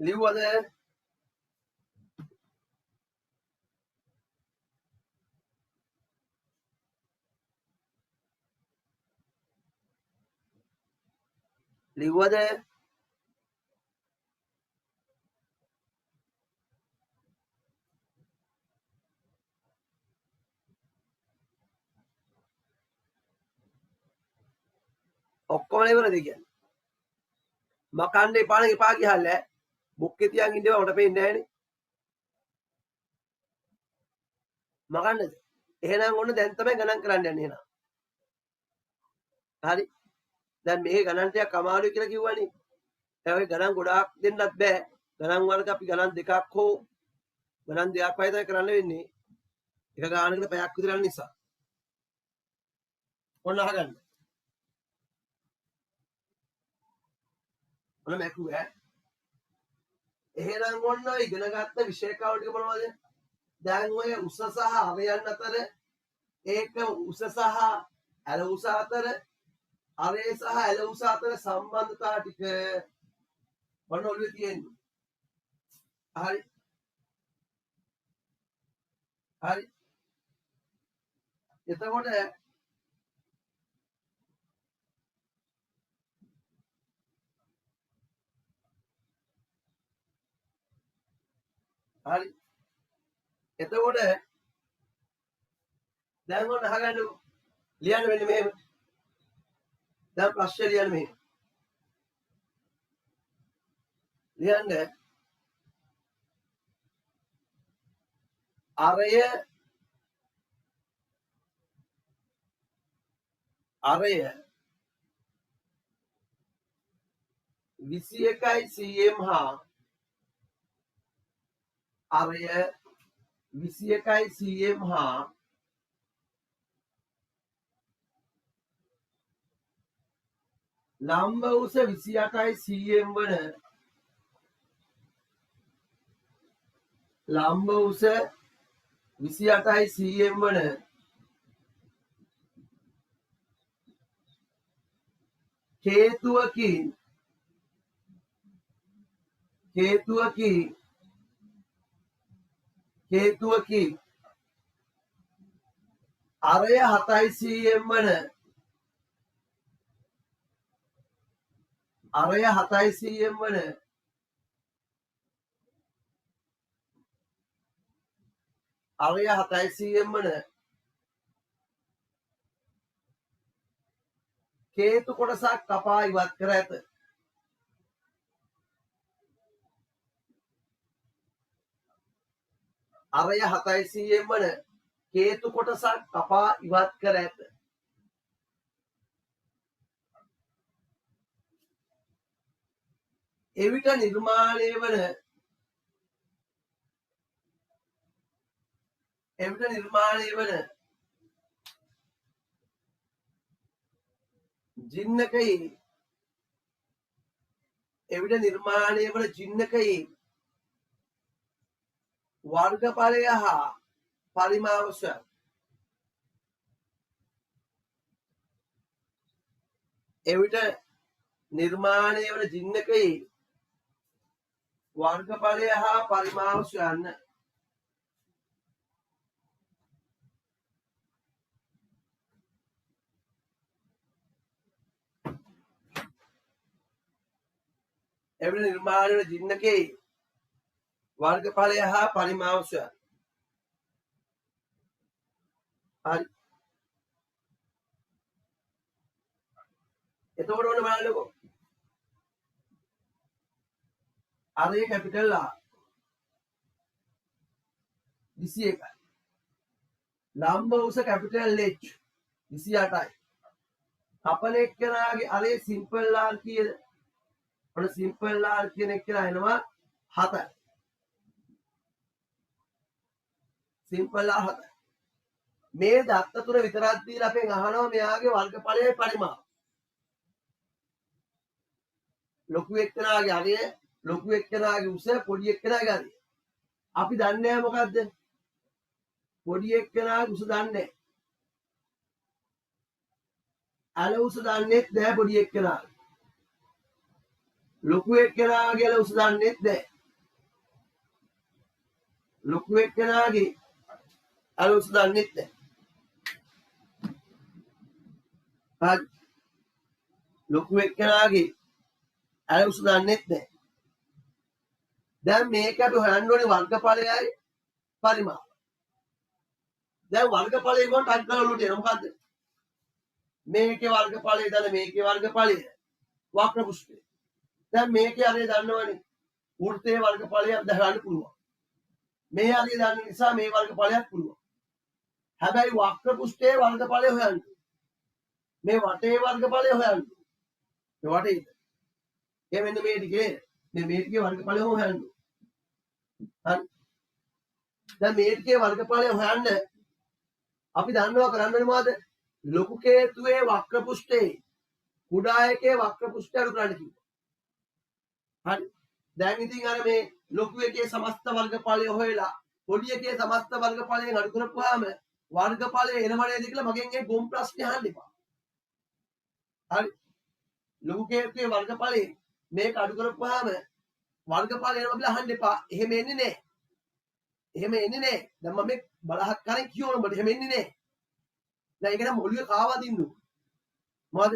Speaker 1: ලිව්වද? ලිව්වද? ඔක්කොම ඉවරද කියන්නේ? මකන්න එපාන එපා කියහල්ල බුක්කේ තියන් ඉඳව මට පේන්නේ නැහනේ. මකන්නද? එහෙනම් ඔන්න දැන් තමයි ගණන් කරන්න යන්නේ එහෙනම්. හරි. දැන් මේක ගණන් ටිකක් අමාරුයි කියලා කිව්වනේ. දැන් ඔය ගණන් ගොඩාක් දෙන්නත් බෑ. ගණන් වලක අපි ගණන් දෙකක් හෝ ගණන් දෙකක් වගේ තමයි කරන්න වෙන්නේ. එක ගානකට පැයක් විතර යන නිසා. ඔන්න අහගන්න. ඔන්න මැකුව ඈ. එහෙනම් ඔන්න ඔය ඉගෙන ගත්ත විෂය කවුල් ටික මොනවද? දැන් ඔය උස සහ අවයන් අතර ඒක උස සහ ඇල උස අතර අරේ සහ ඇල උස අතර සම්බන්ධතා ටික ඔන්න ඔළුවේ තියෙන්නේ. හරි. හරි. එතකොට හරි. එතකොට දැන් ඔන්න අහගන්නකො. ලියන්න වෙන්නේ මෙහෙම. දැන් ප්‍රශ්නේ ලියන්න මෙහෙම. ලියන්න අරය 21යි cm හා අරය 21යි cm හා ලම්බ උස 28යි cm වන ලම්බ උස 28යි cm වන හේතුවකින් අරය 7යි cm වන අරය 7යි cm වන අරය 7යි cm වන හේතු කොටසක් කපා ඉවත් කර ඇත. අරය 7යි cm වන හේතු කොටසක් කපා ඉවත් කර ඇත. එවිට නිර්මාණය වන ජින්නකයේ වර්ගඵලය හා පරිමාවශ එවිට නිර්මාණය වන ජින්නකයේ වර්ගඵලය හා පරිමාවශ යන්න එවිට නිර්මාණය වන ජින්නකයේ වර්ගඵලය හා පරිමාවශ යන්න. හරි. එතකොට ඔන්න බලන්නකෝ. අරය කැපිටල් ආ 21යි. ලම්බ උස කැපිටල් H 28යි. කපන එක්කෙනාගේ අරේ සිම්පල් ආර් කීයද? ඔන්න සිම්පල් ආර් කියන එක්කෙනා එනවා 7යි. Simple R 7යි. මේ දත්ත තුන විතරක් දීලා අපෙන් අහනවා මෙයාගේ වර්ගඵලයේ පරිමාව. ලොකු එක්කෙනාගේ අරය, ලොකු එක්කෙනාගේ උස, පොඩි එක්කෙනාගේ අරය. අපි දන්නේ නැහැ මොකද්ද? පොඩි එක්කෙනාගේ උස දන්නේ නැහැ. අල උස දන්නේත් නැහැ පොඩි එක්කෙනාගේ. ලොකු එක්කෙනාගේ අල උස දන්නේත් නැහැ. ලොකු එක්කෙනාගේ අලුත් දන්නෙත් නැහැ. හරි. ලොකු එක්කෙනාගේ අලුත් දන්නෙත් නැහැ. දැන් මේක අපි හොයන්න ඕනේ වර්ගඵලයයි පරිමාව. දැන් වර්ගඵලය ගොන් ටක් කරලා උඩට එන මොකද්ද? මේකේ වර්ගඵලය දන්න මේකේ වර්ගඵලය වක්‍ර පුෂ්ඨය. දැන් මේකේ හරිය දන්නවනේ. වෘත්තයේ වර්ගඵලයක් දහන්න පුළුවන්. මේ හරිය දන්න නිසා මේ වර්ගඵලයක් පුළුවන්. හැබැයි වක්‍ර පුෂ්ඨයේ වර්ගඵලය හොයන්න. මේ වටේ වර්ගඵලය හොයන්න. මේ වටේද? ඒ මෙන්න මේ ටිකේ මේ ටිකේ වර්ගඵලය හොයන්න. හරි. දැන් මේ ටිකේ වර්ගඵලය හොයන්න අපි දන්නවා කරන්නේ මොකද? ලොකු කේතුවේ වක්‍ර පුෂ්ඨයේ කුඩා එකේ වක්‍ර පුෂ්ඨය අඩු කරන්න කිව්වා. හරි. දැන් ඉතින් අර මේ ලොකු එකේ සමස්ත වර්ගඵලය හොයලා පොඩි එකේ සමස්ත වර්ගඵලයෙන් අඩු කරපුවාම වර්ගඵලය එනම නේද කියලා මගෙන් ඒ ගොම් ප්‍රශ්නේ අහන්න එපා. හරි. ලොකු කේතුවේ වර්ගඵලයෙන් මේක අඩු කරපුවාම වර්ගඵලය එනවා කියලා අහන්න එපා. එහෙම එන්නේ නැහැ. එහෙම එන්නේ නැහැ. දැන් මම මේ බලහත් කරන් කියවන බඩ එහෙම එන්නේ නැහැ. දැන් ඒක නම් ඔළුවේ කාවා දින්නු. මොකද?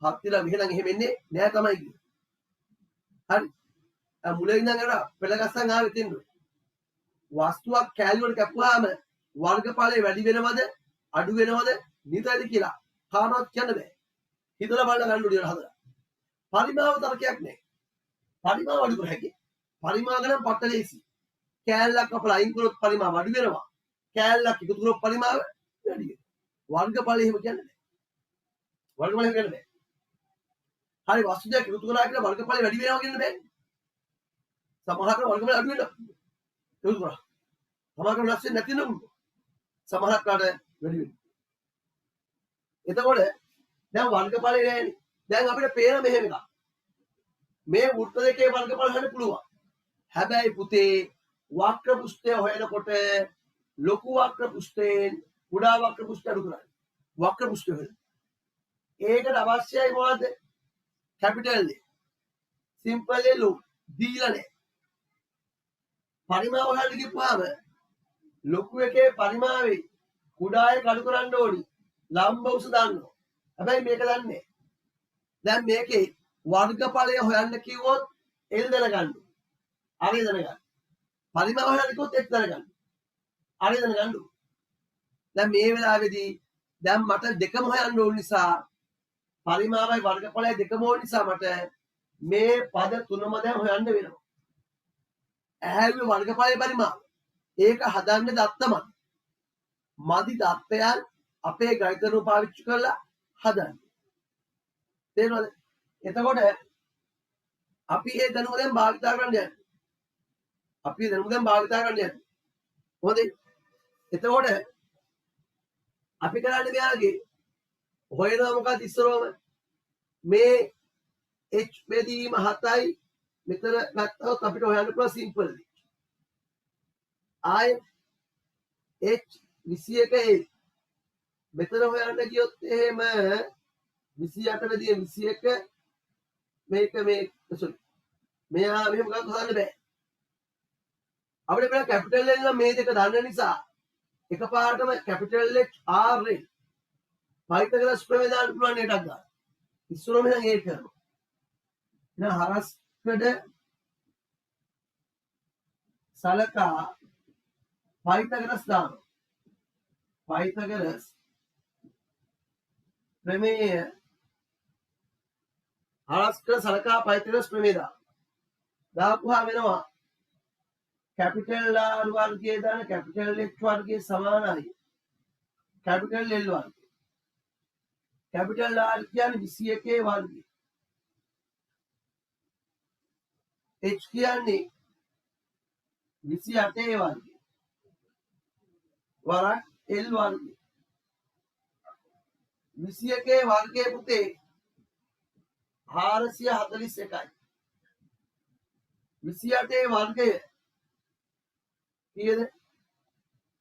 Speaker 1: හත් විලා මෙහෙනම් එහෙම එන්නේ නැහැ තමයි කිව්වේ. හරි. මුලින් ඉඳන් අර පෙළ ගස්සන් ආවෙත් ඉන්නේ. වස්තුවක් කැලි වලට කැපුවාම වර්ගඵලය වැඩි වෙනවද අඩු වෙනවද නිතරද කියලා කාටවත් කියන්න බෑ. හිතලා බලලා ගන්න උඩියට හදලා. පරිමාව තරකයක් නැහැ. පරිමාව අඩු කර හැකියි. පරිමාව ගණන් පටලෙසි. කැලලක් අපල අයින් කරොත් පරිමාව අඩු වෙනවා. කැලලක් එකතු කරොත් පරිමාව වැඩි වෙනවා. වර්ගඵලය එහෙම කියන්නේ නැහැ. වර්ගඵලය කියන්නේ නැහැ. හරි වස්තු දෙක එකතු කරලා කියලා වර්ගඵලය වැඩි වෙනවා කියන්න බෑනේ. සමහරකට වර්ගඵලය අඩු වෙනවා. එකතු කරා. සමහරකට වෙනස් වෙන්නේ නැති නේද? සමහරකට වැඩි වෙනවා. එතකොට දැන් වර්ගඵලය නෑනේ. දැන් අපිට පේන මෙහෙම එකක්. මේ වෘත්ත දෙකේ වර්ගඵල හොයන්න පුළුවන්. හැබැයි පුතේ වක්‍ර පුෂ්ඨය හොයනකොට ලොකු වක්‍ර පුෂ්ඨයෙන් කුඩා වක්‍ර පුෂ්ඨය අඩු කරන්න. වක්‍ර පුෂ්ඨය හොයන්න. ඒකට අවශ්‍යයි මොකද්ද? Capital A. සිම්පල් A ලොකු දීලා නැහැ. පරිමාව හොයන්න ගිහුවාම ලොකු එකේ පරිමාවේ කුඩා එක අඩු කරන්න ඕනි. ලම්බ උස දාන්නවා. හැබැයි මේක දන්නේ නැහැ. දැන් මේකේ වර්ගඵලය හොයන්න කිව්වොත් L දැනගන්න. හරි දැනගන්න. පරිමාව හොයන්න කිව්වොත් X දැනගන්න. හරි දැනගන්න. දැන් මේ වෙලාවේදී දැන් මට දෙකම හොයන්න ඕන නිසා පරිමාවයි වර්ගඵලයි දෙකම ඕන නිසා මට මේ පද තුනම දැන් හොයන්න වෙනවා. ඇහැවි වර්ගඵලයේ පරිමාව. ඒක හදන්න දත්තමයි. මදි දත්තයන් අපේ ගණිතනු පාවිච්චි කරලා හදන්න. තේරෙනවද? එතකොට අපි ඒ දැනුම දැන් භාවිත කරන්න යන්නේ. අපි දැනුම දැන් භාවිත කරන්න යන්නේ. හොඳයි. එතකොට අපි කරන්නේ මෙයාගේ හොයනවා මොකක්ද ඉස්සරවම මේ h බෙදීම 7යි මෙතන ගත්තොත් අපිට හොයන්න පුළුවන් සිම්පල් දේ. I h 21 මෙතන හොයන්න ගියොත් එහෙම 28 බෙදීම 21 මේක මේ සෝරි මෙයා මෙහෙම ගන්න හොයන්න බෑ. අපිට බෑ කැපිටල් L නම් මේ දෙක දන්න නිසා එකපාරටම capital H R L Pythagoras ප්‍රමේය දාන්න පුළුවන් එකක් ගන්න. ඉස්සරම එහෙනම් ඒක කරනවා. එහෙනම් හරස්කඩ සලකා පයිතගරස් දානවා. පයිතගරස් ප්‍රමේය හරස්කඩ සලකා පයිතගරස් ප්‍රමේය දාපුවා වෙනවා කැපිටල් R වර්ගයේ දාන කැපිටල් H වර්ගයේ සමානයි කැපිටල් L වර්ගය. කැපිටල් R කියන්නේ 21 වර්ගය. H කියන්නේ 28 වර්ගය. වරක් L වර්ගය. 21 වර්ගයේ පුතේ 441යි. 28 වර්ගය කීයද?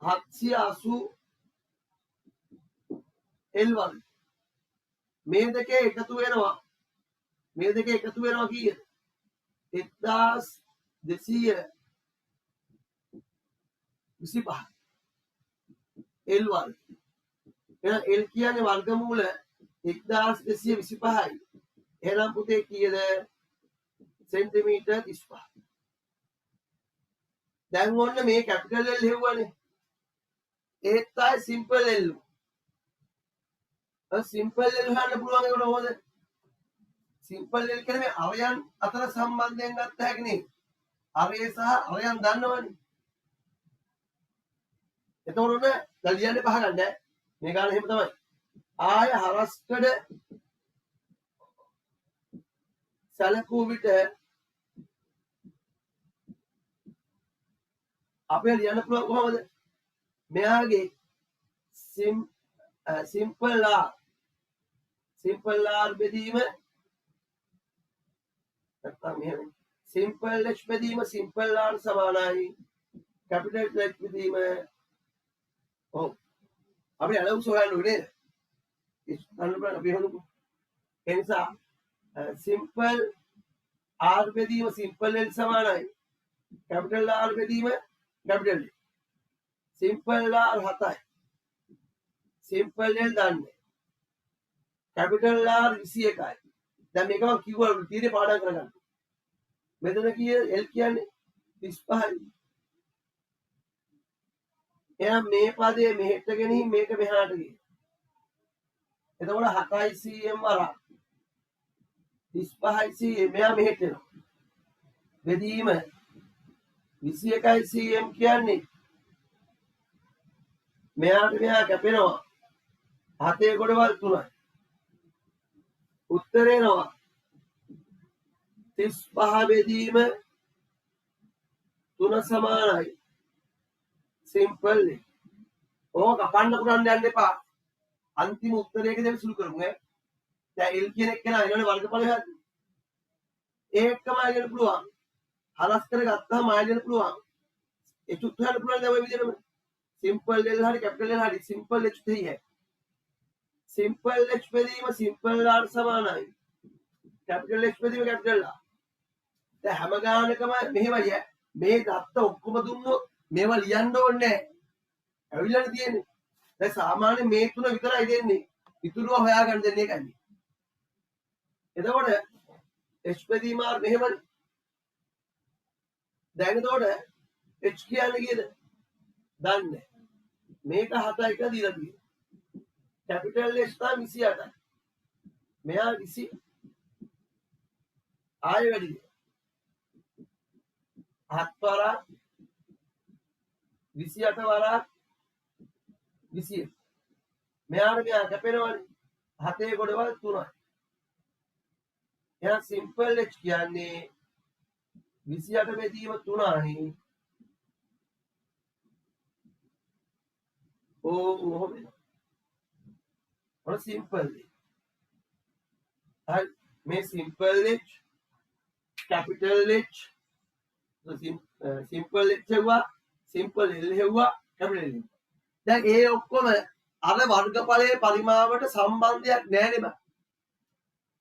Speaker 1: 780 L වර්ගය. මේ දෙකේ එකතු වෙනවා. මේ දෙකේ එකතු වෙනවා කීයද? 1200 25 L වර්ග. එහෙනම් L කියන්නේ වර්ගමූල 1225යි. එහෙනම් පුතේ කීයද? සෙන්ටිමීටර් 35. දැන් ඔන්න මේ කැපිටල් L හෙව්වනේ. ඒත් ආයි සිම්පල් L. සිම්පල් L හොයන්න පුළුවන් ඒකට කොහොමද? සිම්පල් L කියන්නේ මේ අවයන් අතර සම්බන්ධයෙන් ගත්ත හැකි නේ. අරය සහ අවයන් දන්නවනේ. එතකොට ඔන්න දැන් ලියන්නේ පහ ගන්න. මේ ගාන එහෙම තමයි. ආය හරස්කඩ සැලකූ විට අපේ ලියන්න පුළුවන් කොහොමද? මෙයාගේ සිම්පල් R බෙදීම නැත්නම් මෙහෙම සිම්පල් H බෙදීම සිම්පල් R සමානයි කැපිටල් H බෙදීම. ඔව් අපි අලවුස් හොයන්න ඕනේ නේද? ඉස්සන්න බලන්න අපි හොයමුකෝ. ඒ නිසා සිම්පල් R බෙදීම සිම්පල් L සමානයි කැපිටල් R බෙදීම කැපිටල් L. සිම්පල් R 7යි. සිම්පල් L දන්නේ. කැපිටල් R 21යි. දැන් මේක මම කිව්වා තීරේ පාඩම් කරගන්න. මෙතන කීය L කියන්නේ 35යි. එහෙනම් මේ පදේ මෙහෙට ගෙනින් මේක මෙහාට ගියේ. එතකොට 7යි cm වරක් 35යි cm මෙහා මෙහෙට එනවා. බෙදීම 21යි cm කියන්නේ මෙහාට මෙහා කැපෙනවා 7 ගොඩවල් 3යි. උත්තරේ එනවා 35 බෙදීම 3 සමානයි සිම්පල් එක. ඕක කපන්න පුරන්න යන්න එපා. අන්තිම උත්තරයකදී අපි සුළු කරමු ඈ. දැන් L කියන එක නා එනවනේ වර්ගඵලය හදන්න. ඒකම අයගෙන පුළුවන්. හරස් කර ගත්තාම අයගෙන පුළුවන්. ඒ චුත් හොයන්න පුළුවන් දැන් ඔය විදිහටම. සිම්පල් L හරි කැපිටල් L හරි සිම්පල් H දෙයි. සිම්පල් H බෙදීම සිම්පල් R සමානයි. කැපිටල් H බෙදීම කැපිටල් R. දැන් හැම ගානකම මෙහෙමයි ඈ. මේ දත්ත ඔක්කොම දුන්නොත් මේවා ලියන්න ඕනේ නැහැ. ඇවිල්ලානේ තියෙන්නේ. දැන් සාමාන්‍ය මේ තුන විතරයි දෙන්නේ. ඉතුරුව හොයාගන්න දෙන්නේ ඒකයි. එතකොට H බෙදීම R මෙහෙමනේ. දැන් එතකොට H කියන්නේ කීයද? දන්නේ. මේක 7 එක දීලා තියෙනවා. කැපිටල් H තමයි 28යි. මෙයා 20 ආයෙ වැඩිද? 7 වරක් 28 වරක් 21. මෙයාට මෙයා කැපෙනවනේ 7 ගොඩවල් 3යි. එහෙනම් සිම්පල් H කියන්නේ 28 බෙදීම 3යි. ඔහොම ඔය සිම්පල් H. හරි මේ simple H capital H simple H හෙව්වා සිම්පල් L හෙව්වා කැපිටල් L. දැන් ඒ ඔක්කොම අර වර්ගඵලයේ පරිමාවට සම්බන්ධයක් නැහැ නේ බං.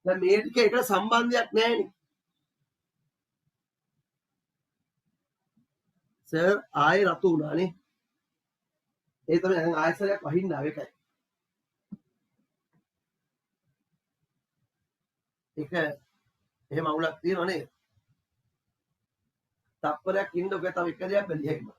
Speaker 1: දැන් මේ ටික එකට සම්බන්ධයක් නැහැ නේ. සර් ආයෙ රතු වුණානේ. ඒ තමයි දැන් ආයෙසරයක් වහින්න ආව එකයි. ඒක එහෙම අවුලක් තියෙනව නේද? තප්පරයක් ඉන්න ඔක තව එක දෙයක් බැලිය හැකියි.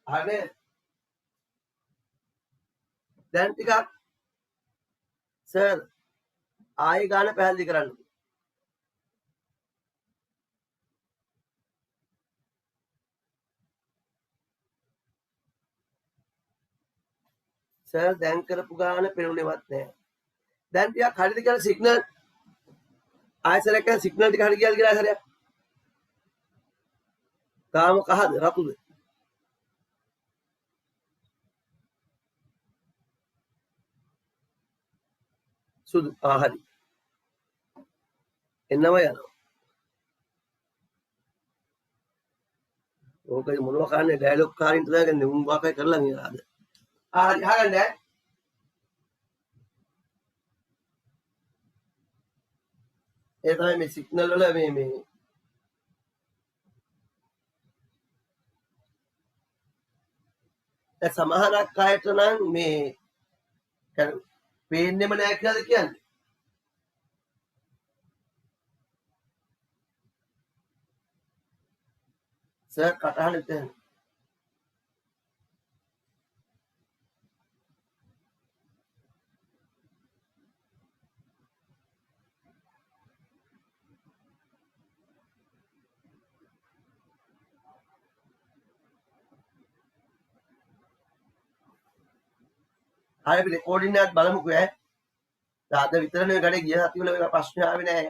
Speaker 1: හරි දැන් ටිකක් සර් ආයෙ ගාන පැහැදිලි කරන්න. සර් දැන් කරපු ගාන පෙනුනේවත් නැහැ. දැන් ටිකක් හරියද කියලා සිග්නල් ආයසරයක් යන සිග්නල් ටික හරිය කියලා ආයසරයක්. තාම කහද රතුද? සුදු. හරි. එන්නම යනවා. ඕක මොනවා කරන්නේ ඩයලොග් කාරින්ට දාගන්නේ උන් වාකයි කරලා නේද? හරි අහගන්න ඈ. ඒ තමයි මේ සිග්නල් වල මේ දැන් සමහරක් අයට නම් මේ පේන්නෙම නෑ කියලාද කියන්නේ? සර් කටහඬ එතන. හරි අපි රෙකෝඩින් එකත් බලමුකෝ ඈ. අද විතරනේ ගඩේ ගිය සතිවල වෙන ප්‍රශ්න ආවේ නෑ.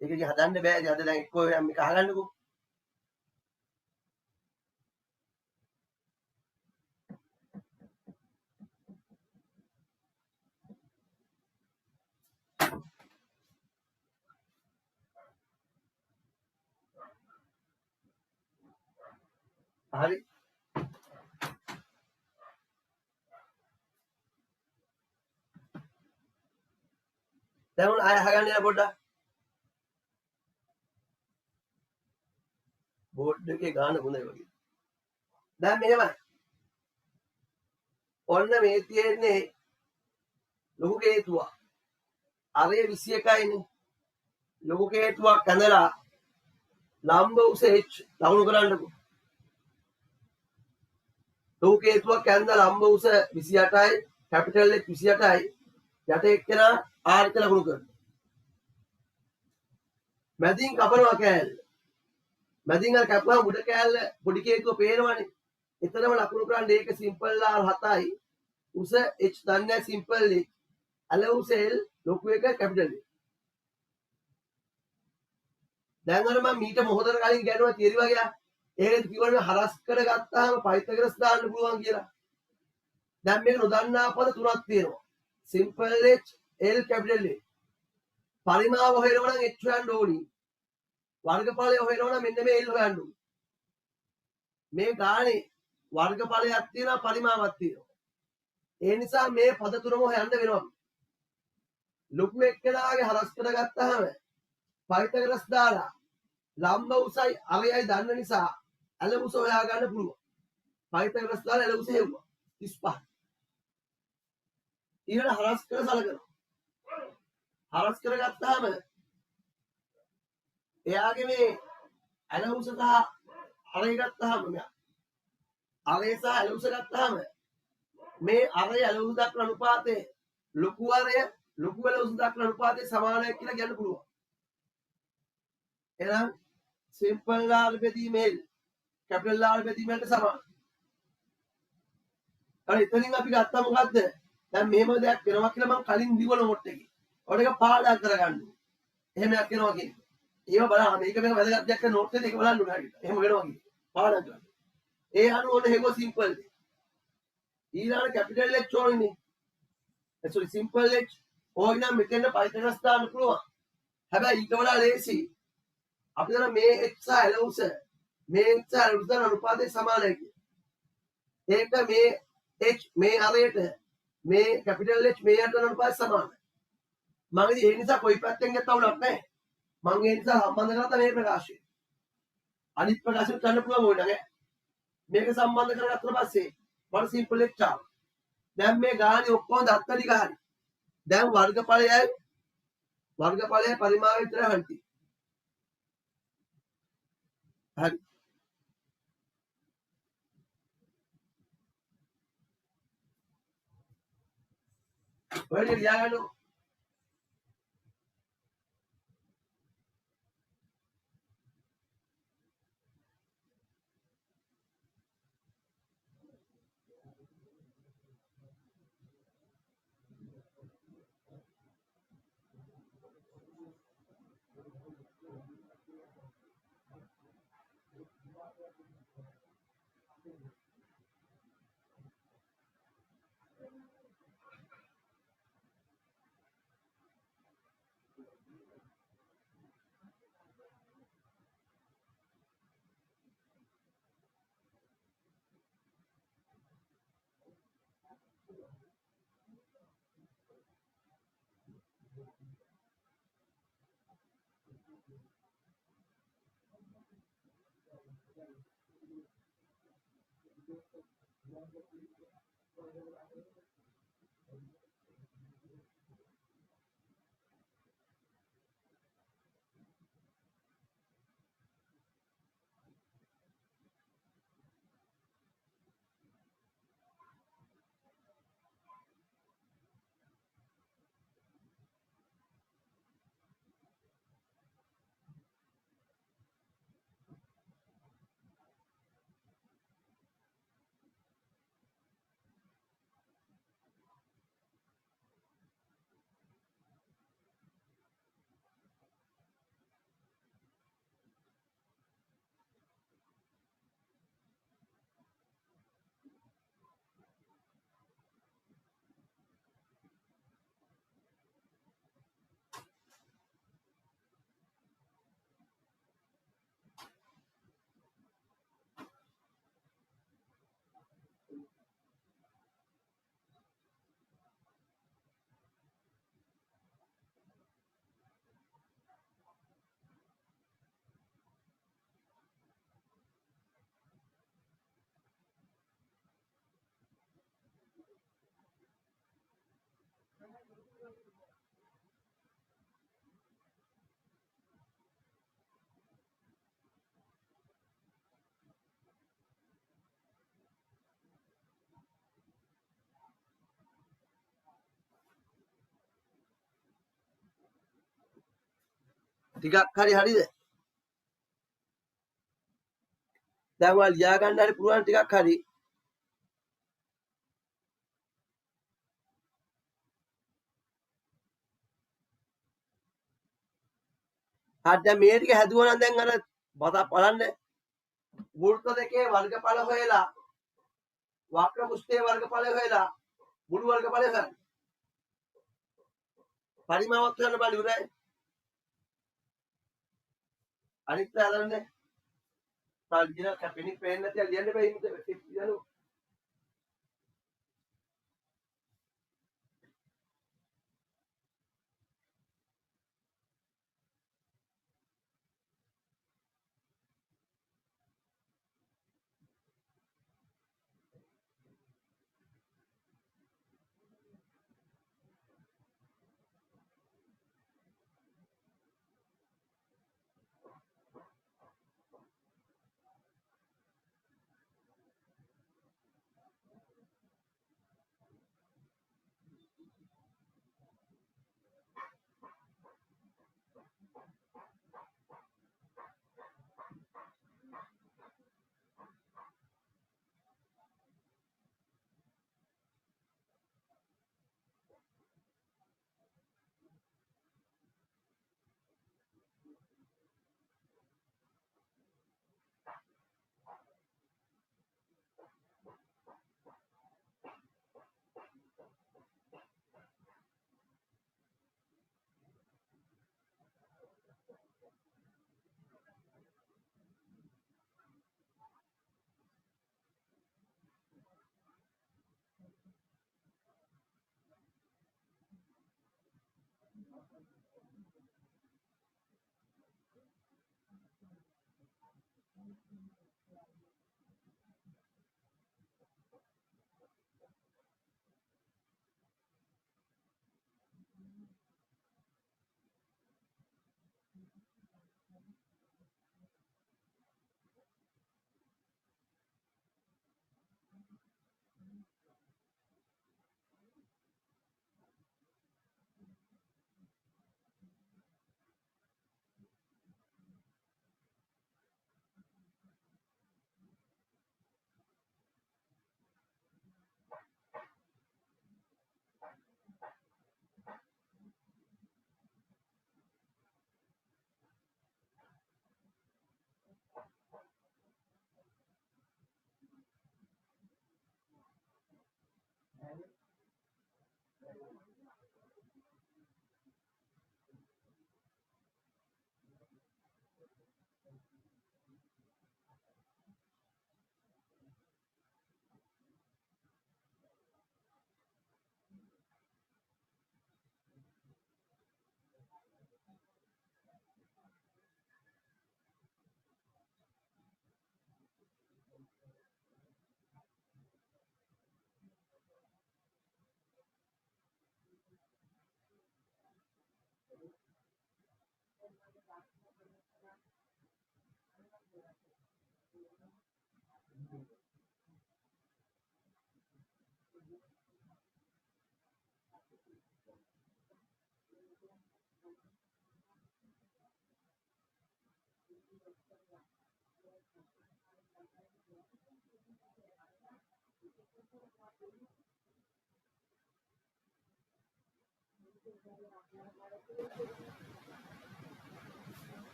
Speaker 1: ඒක ඉතින් හදන්න බෑ. ඉතින් අද දැන් එක්කෝ මේක අහගන්නකෝ. හරි. දැන් උන් ආය අහගන්න යන පොඩ්ඩක්. බෝඩ් එකේ ගාන හොඳයි වගේ. දැන් මෙහෙමයි. ඔන්න මේ තියෙන්නේ ලොකු කේතුවක්. අරේ 21යිනේ. ලොකු කේතුවක් ඇඳලා ලම්බ උස h ලකුණු කරන්නකෝ. ලොකු කේතුවක් ඇඳලා ලම්බ උස 28යි, කැපිටල් H 28යි. යට එක්කෙනා r කියලා ලකුණු කරනවා. මැදින් කපනවා කෑල්ල. මැදින් අර කැපුවා මුඩ කෑල්ල පොඩි කේතුව පේනවනේ. එතරම් ලකුණු කරන්නේ ඒක සිම්පල් r 7යි. උස h දන්නේ සිම්පල් h. අල උස l ලොකු එක කැපිටල් H. දැන් අර මම මීට මොහොතකට කලින් ගැනුවා තියරි වගේ. ඒකෙන් කිව්වනේ හරස් කරගත්තාම පයිතගරස් දාන්න පුළුවන් කියලා. දැන් මේක නොදන්නා පද තුනක් තියෙනවා. Simple h l capital H. පරිමාව හොයනවා නම් h හොයන්න ඕනි. වර්ගඵලය හොයනවා නම් මෙන්න මේ l හොයන්න ඕනි. මේ ගානේ වර්ගඵලයක් තියෙනවා පරිමාවක් තියෙනවා. ඒ නිසා මේ පද තුනම හොයන්න වෙනවා. ලොකු එක්කෙනාගේ හරස් කරගත්තාම පයිතගරස් දාලා ලම්බ උසයි අරයයි දන්න නිසා ඇල උස හොයා ගන්න පුළුවන්. පයිතගරස් දාලා ඇල උස හෙව්වා 35. ඊළඟ හරස් කර සලකනවා. හරස් කරගත්තාම එයාගේ මේ ඇල උස සහ අරය ගත්තාම අරය සහ ඇල උස ගත්තාම මේ අරය ඇල උස දක්වන අනුපාතය ලොකු අරය ලොකු ඇල උස දක්වන අනුපාතය සමානයි කියලා කියන්න පුළුවන්. එහෙනම් සිම්පල් r බෙදීම l කැපිටල් R බෙදීම l සමාන. හරි එතනින් අපි ගත්තා මොකද්ද? දැන් මෙහෙම දෙයක් වෙනවා කියලා මම කලින් දිවල මොට් එකේ. ඔය ටික පාඩම් කරගන්න. එහෙම එකක් වෙනවා කියන්නේ. ඒව බලන්න මේක වැදගත් දෙයක් නෝට් එකේ ඒක බලන්න උනා කියලා. එහෙම වෙනවා කියන්නේ. පාඩම් කරන්න. ඒ අනුව ඔන්න හෙව සිම්පල්. ඊළඟ කැපිටල් H ඕනේ. සෝරි සිම්පල් H ඕයි නම් මෙතන පයිතගරස් දාන්න පුළුවන්. හැබැයි ඊට වඩා ලේසි. අපි දන්න මේ h සහ l උස මේ h සහ l උස දාන අනුපාතය සමානයි කියන්නේ. ඒක මේ h මේ අරයට මේ කැපිටල් H මේ යට අනුපාතය සමානයි. මම ඉතින් ඒ නිසා කොයි පැත්තෙන් ගත්තම අවුලක් නැහැ. මම ඒ නිසා සම්බන්ධ කරලා මේ ප්‍රකාශය. අනිත් ප්‍රකාශය කරන්න පුළුවන් ඕනේ නැහැ. මේක සම්බන්ධ කරගත්තා පස්සේ මම සිම්පල් h ආවා. දැන් මේ ගානේ ඔක්කොම දත්ත ටික හරි. දැන් වර්ගඵලයයි පරිමාවය විතරයි හරියි. හරි. ඔය ටික ලියාගන්න. ටිකක් හරි හරිද? දැන් ඔයාලා ලියා ගන්න හරි පුළුවන් ටිකක් හරි. හරි දැන් මේ ටික හැදුවා නම් දැන් අර බතක් බලන්න වෘත්ත දෙකේ වර්ගඵල හොයලා වක්‍ර පුෂ්ඨයේ වර්ගඵල හොයලා මුළු වර්ගඵල හොයන්න. පරිමාවත් හොයන්න බෑ ඉවරයි. අනිත් හදන්නේ. තාලියන කැපෙනික් පේන්නේ නැති ලියන්න බෑ ඉන්නු.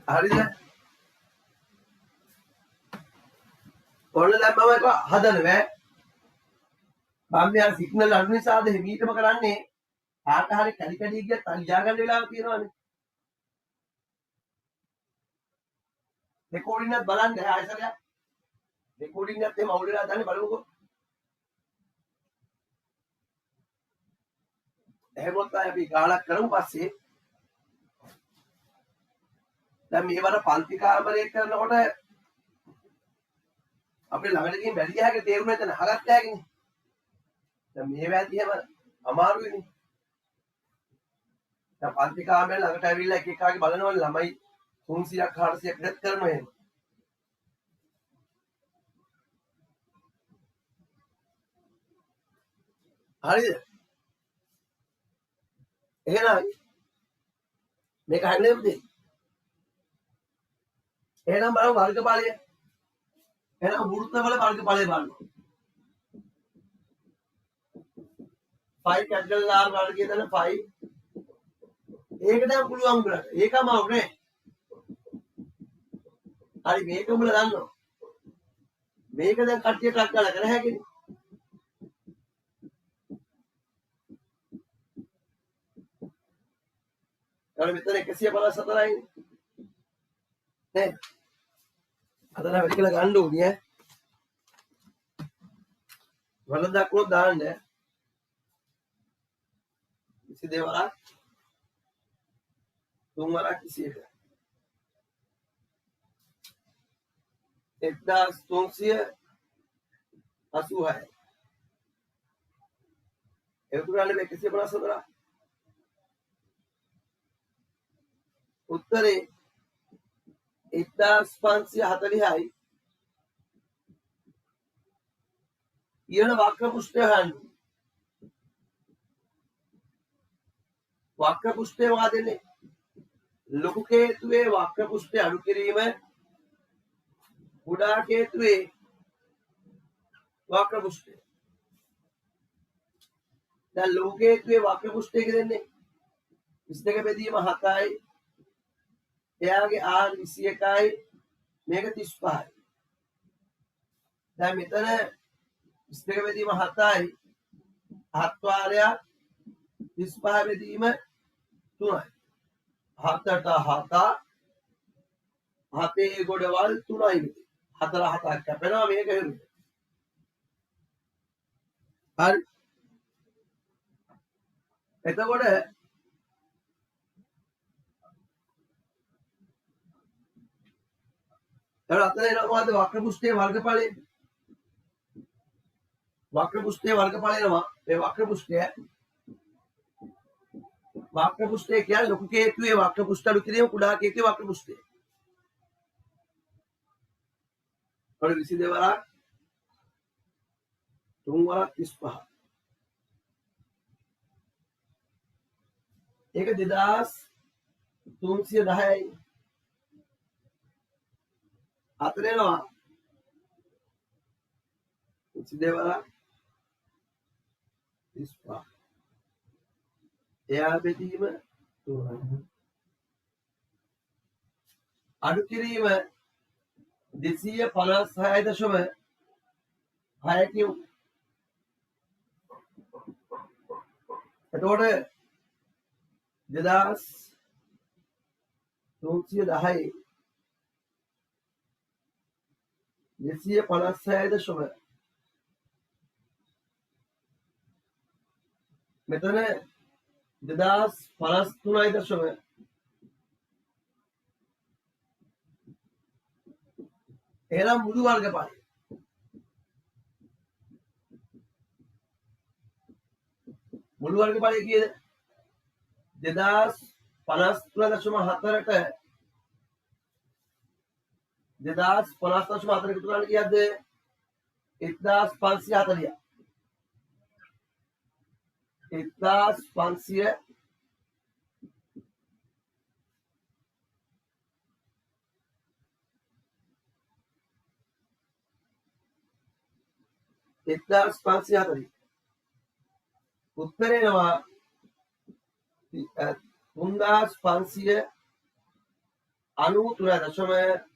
Speaker 1: හරිද? ඔන්න දැන් මම එක හදනවා. මම මෙයා සිග්නල් අඩු නිසාද හිමීටම කරන්නේ. කාට හරි කැඩි කැඩි ගියත් අලියා ගන්න වෙලාව තියෙනවානේ. රෙකෝඩින් එකත් බලන්න ආයෙසරයක්. රෙකෝඩින් එකත් එහෙම අවුල් වෙලා දැන්නේ බලමුකෝ. එහෙමත් අපි ගානක් කරමු පස්සේ. දැන් මේවර පන්ති කාමරේ කරනකොට අපේ ළඟට ගිහින් බැරි ගහක තේරුම නැතන අහගත්ත හැකිනේ. දැන් මේ වැදී හැම අමාරුයිනේ. දැන් පන්ති කාමරේ ළඟට ඇවිල්ලා එක එකාගේ බලනවනේ ළමයි 300ක් 400ක් ඉඩත් කරනවා එහෙම. හරිද? එහෙනම් මේක හරිනේ පුතේ. එහෙනම් බලමු වර්ගඵලය. එහෙනම් වෘත්තවල වර්ගඵලය බලන්න. 5 capital R වර්ගය දන 5. ඒක දැන් පුළුවන් කරලා. ඒකම අවුනේ. හරි මේක උඹලා දන්නවා. මේක දැන් කට්ටියට ටක් ගාලා කර හැකිනේ. ඊට මෙතන 154යි. නේ? අදලා වැඩි කියලා ගන්න ඕනේ ඈ. වල දක්වොත් දාන්න. 22 වරක් 3 වරක් 21. 1386. ඒක උගලන්නේ 154. උත්තරේ 1540යි. ඊළඟ වක්‍ර පෘෂ්ඨය ගන්න. වක්‍ර පෘෂ්ඨය මොකද දෙන්නේ? ලොකු කේතුවේ වක්‍ර පෘෂ්ඨය අඩු කිරීම කුඩා කේතුවේ වක්‍ර පෘෂ්ඨය. දැන් ලොකු කේතුවේ වක්‍ර පෘෂ්ඨය කියන්නේ 22 බෙදීම 7යි. එයාගේ R 21යි මේක 35යි. දැන් මෙතන 22 බෙදීම 7යි 7 වාරයක් 35 බෙදීම 3යි. 7ට 7 7 ගොඩවල් 3යි මෙතන. 4 7ක් කැපෙනවා මේක හරියට. හරි. එතකොට අතන එනවා වක්‍ර පෘෂ්ඨයේ වර්ගඵලය. වක්‍ර පෘෂ්ඨයේ වර්ගඵලය එනවා. මේ වක්‍ර පෘෂ්ඨය කියන්නේ ලොකු කේතුවේ වක්‍ර පෘෂ්ඨ අඩු කිරීම කුඩා කේතුවේ වක්‍ර පෘෂ්ඨය. ඔය 22 වරක් 3 වරක් 35. ඒක 2310යි. අතන එනවා 22 වරක් 35. එයා බෙදීම 3යි. අඩු කිරීම 256.6 කියමු. එතකොට 2310යි 256. මෙතන 2053. එහෙනම් මුළු වර්ගඵලය. මුළු වර්ගඵලය කීයද? 2053.4ට 2050 එකතු කරන්න කීයද? 1540. 1500 1540. උත්තරේ එනවා 3593.4.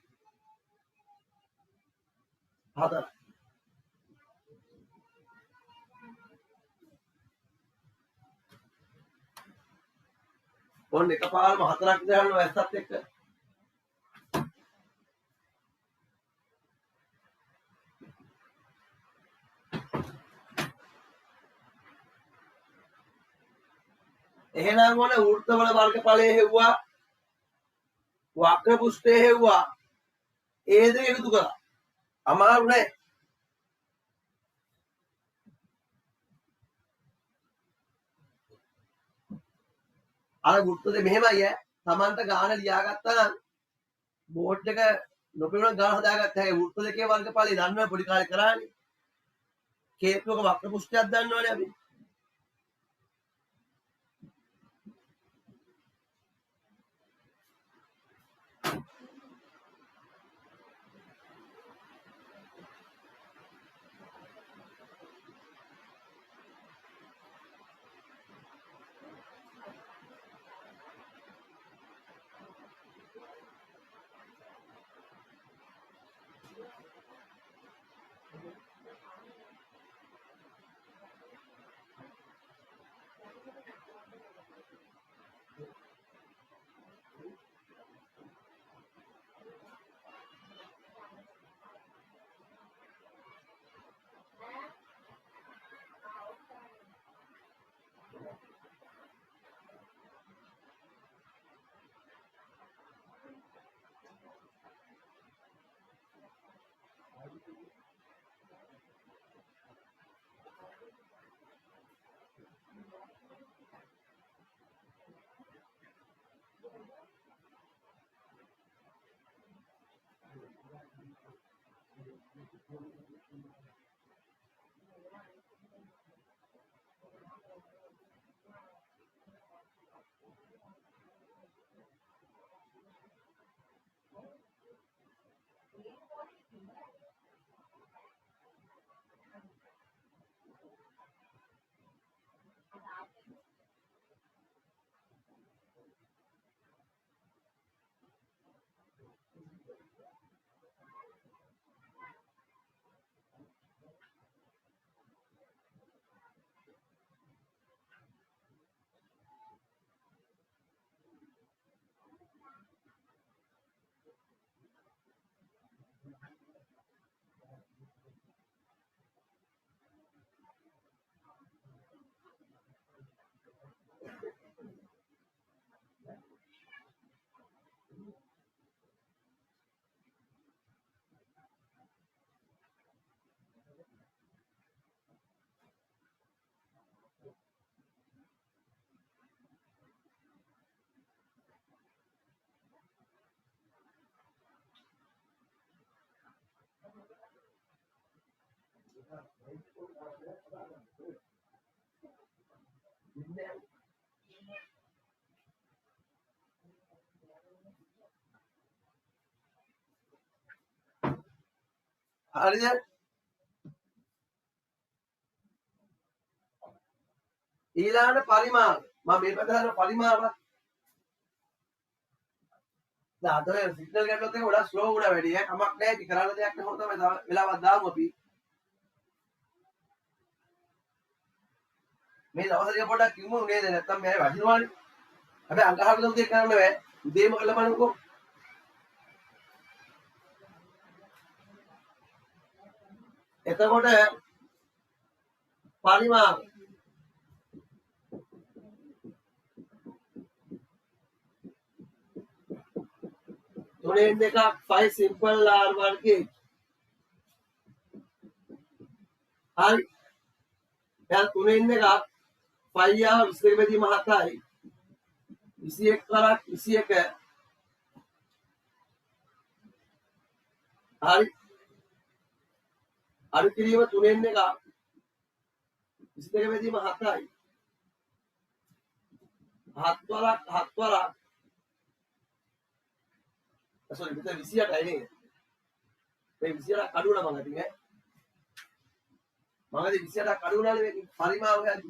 Speaker 1: ඔන්න එකපාරම 4ක් දානවා ඇස්සත් එක්ක. එහෙනම් ඔන්න වෘත්තවල වර්ගඵලය හෙව්වා, වක්‍ර පෘෂ්ඨය හෙව්වා, ඒ දෙක එකතු කරා. අමාරු නෑ. අර වෘත්තේ මෙහෙමයි ඈ. Tamanta ගාන ලියාගත්තා නම් බෝඩ් එක නොපෙනුන ගාන හදාගත්ත හැකි. වෘත්ත දෙකේ වර්ගඵලය දන්නවා පොඩි කාලේ කරානේ. කේතුවක වක්‍ර පෘෂ්ඨයක් දන්නවනේ අපි. හරිද? ඊළඟ පරිමාව. මම මේ පැත්තට පරිමාව. දැන් අද සිග්නල් ගන්නත් එක ගොඩක් ස්ලෝ වුණා වැඩි ඈ. කමක් නැහැ. ඉතින් කරන්න දෙයක් නැහැ. තමයි තව වෙලාවක් දාමු අපි. මේ දවසේ පොඩ්ඩක් කිව්වොත් නේද? නැත්තම් මම වදිනවානේ. හැබැයි අඟහරුවම දෙයක් කරන්න බෑ. උදේම කළා බලන්නකෝ. එතකොට පරිමාව තුනෙන් දෙකක් 5 simple r වර්ගයේ හරි. දැන් තුනෙන් දෙකක් 5 r 22 බෙදීම 7යි 21 කරක් 21 හරි අඩු කිරීම 3න් 1 22 බෙදීම 7යි 7 වරක් sorry මෙතන 28යි නේද මේ 28ක් අඩු වුණා මම අතින් ඈ මම අද 28ක් අඩු වුණානේ මේකේ පරිමාව හොයද්දි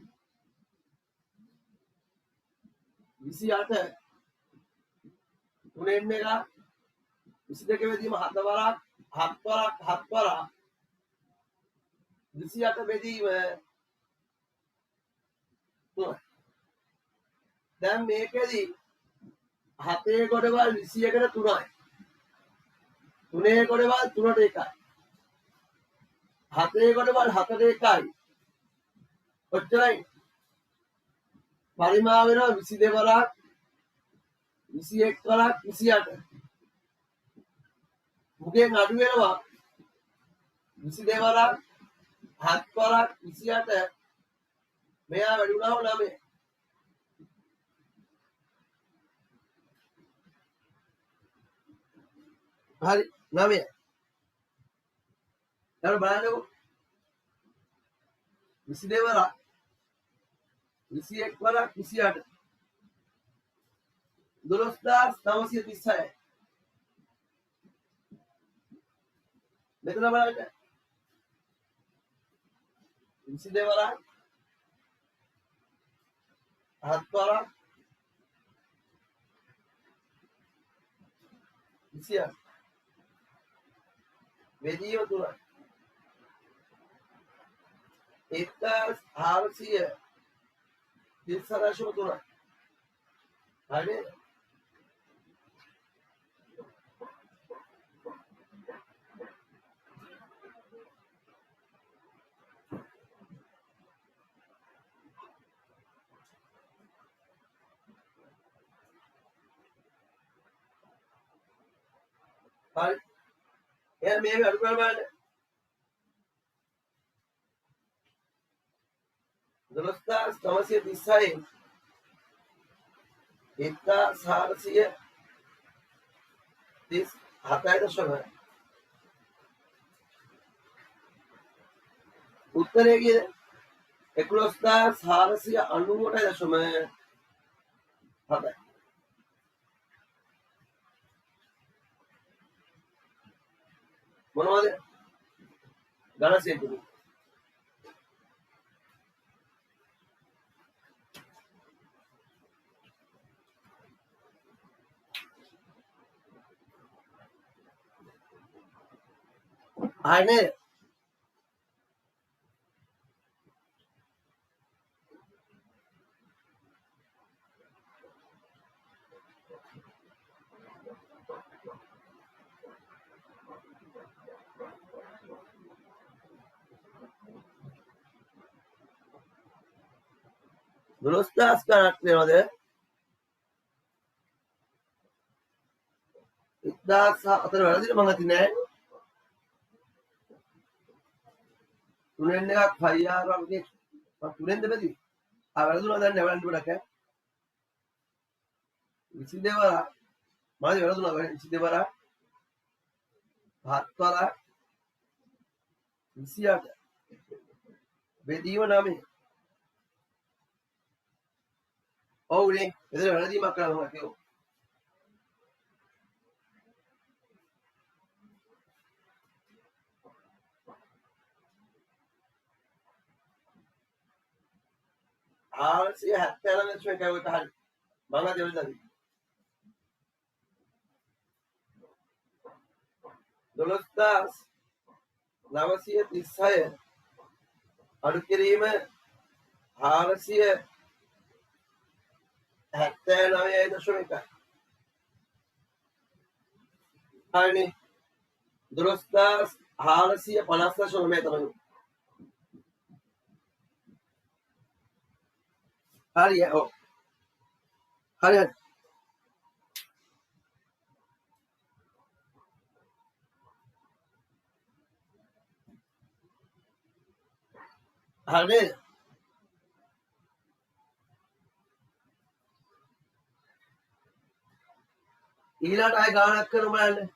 Speaker 1: 28 3න් 1 22 බෙදීම 7 වරක් 28 බෙදීම 3 දැන් මේකෙදි 7 කොටවල් 21ට 3යි 3 කොටවල් 3ට 1යි 7 කොටවල් 7ට 1යි ඔච්චරයි පරිමාව වෙනවා 22 වරක් 21 වරක් 28 මුගෙන් අඩු වෙනවා 22 වරක් 7 වරක් 28 මෙයා වැඩි වුණාම 9 හරි 9 දැන් බලන්නකෝ 22 වරක් 21 වරක් 28 12936 මෙතන බලන්න 22 වරක් 7 වරක් 28 බෙදීම 3යි 1400 30 3යි හරි හරි එහෙනම් මේක අඩු කරලා බලන්න 12936 1437 උත්තරේ කීයද 11498.7 මොනවද ගණන් සෙන්තුනේ ආනේ දුරස්ථාස් ගණක් වෙනවද 1000 අතර වැරදිද මම අතින් නෑ 3න් 1ක් 5R වගේ මම 3ෙන්ද බැදී වැරදුනා දැන් නැවලන්න ගොඩක් ඈ 22 වරක් මාදි වැරදුනා 22 වරක් 7 වරක් 28 බෙදීම 9 ඔව්නේ එතන වැරදීමක් කරලා මම කියෝ ආසිය 79 මේක ඔය හරි මම අද වෙලද 12936 අඩු කිරීම 479.1 හරිනේ 12450 මේ තමයි හරි ඔව් හරි හරි හරි ඊළාට ආය ගානක් කරමු බලන්න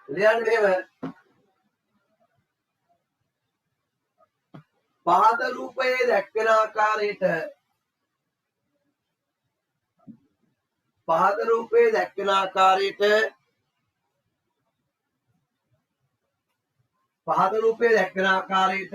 Speaker 1: ලියන්න මෙහෙම පහත රූපයේ දැක්වෙන ආකාරයට පහත රූපයේ දැක්වෙන ආකාරයට පහත රූපයේ දැක්වෙන ආකාරයට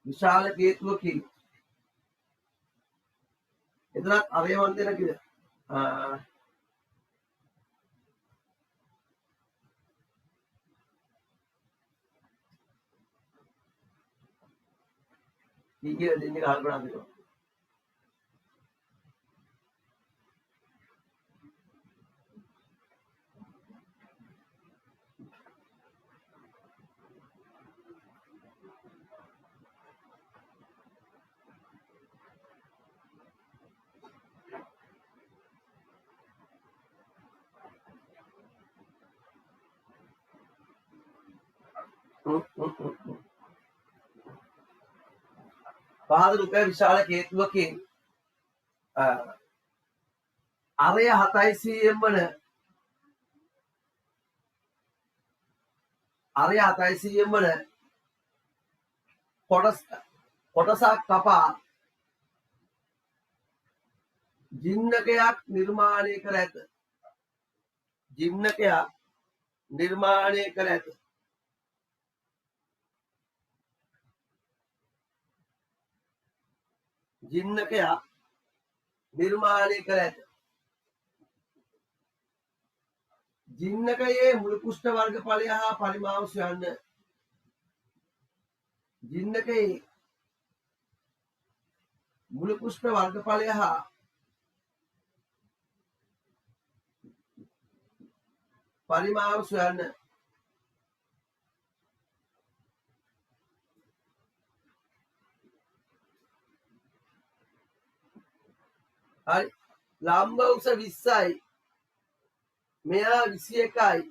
Speaker 1: විශාල කේතුවකින් එතනත් අවයවන් දෙන කිද කීකිය දෙන්නේ කල්පනා කරනවා පහත රූපයේ විශාල කේතුවකින් අරය 700 වන කොටසක් කපා ජින්නකයක් නිර්මාණය කර ඇත. ජින්නකයේ මුළු කුෂ්ඨ වර්ගඵලය හා පරිමාව සොයන්න. ජින්නකයේ මුළු කුෂ්ඨ වර්ගඵලය හා පරිමාව සොයන්න. හරි ලම්බ උස 20යි මෙයා 21යි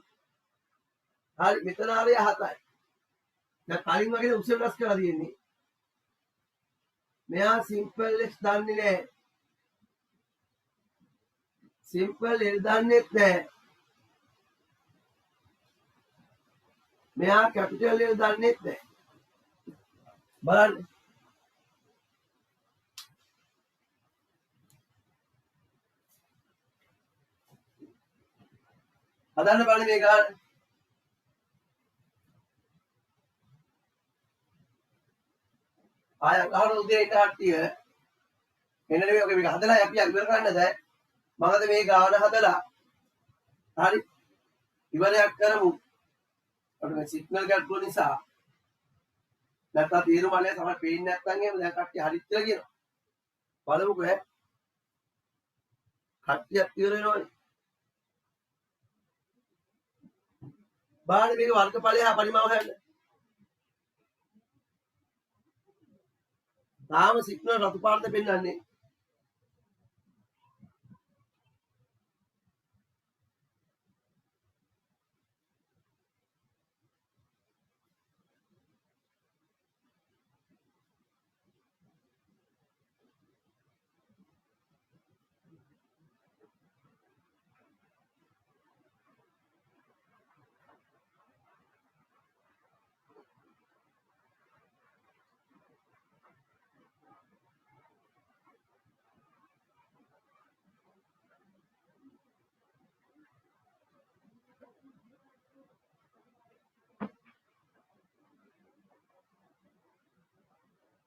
Speaker 1: හරි මෙතන ආරය 7යි දැන් කලින් වගේ උස වෙනස් කරලා තියෙන්නේ මෙයා සිම්පල් x දන්නේ නැහැ සිම්පල් l දන්නේත් නැහැ මෙයා කැපිටල් l දන්නේත් නැහැ බලන්න හදන්න බලන්න මේ ගාන ආය අහන උදේ ඉන්න කට්ටිය එන්න නෙමෙයි ඔක මේක හදලා අපි ඉවර කරන්න දැන් මම අද මේ ගාන හදලා හරි ඉවරයක් කරමු අපිට මේ සිග්නල් ගැටලුව නිසා නැත්නම් තීරුම අනේ තමයි පේන්නේ නැත්නම් එහෙම දැන් කට්ටිය හරිත් කියලා කියනවා බලමුකෝ ඈ කට්ටියක් ඉවර වෙනවනේ බලන්න මේක වර්ගඵලය හා පරිමාව හොයන්න. තාම සිග්නල් රතු පාටද පෙන්වන්නේ.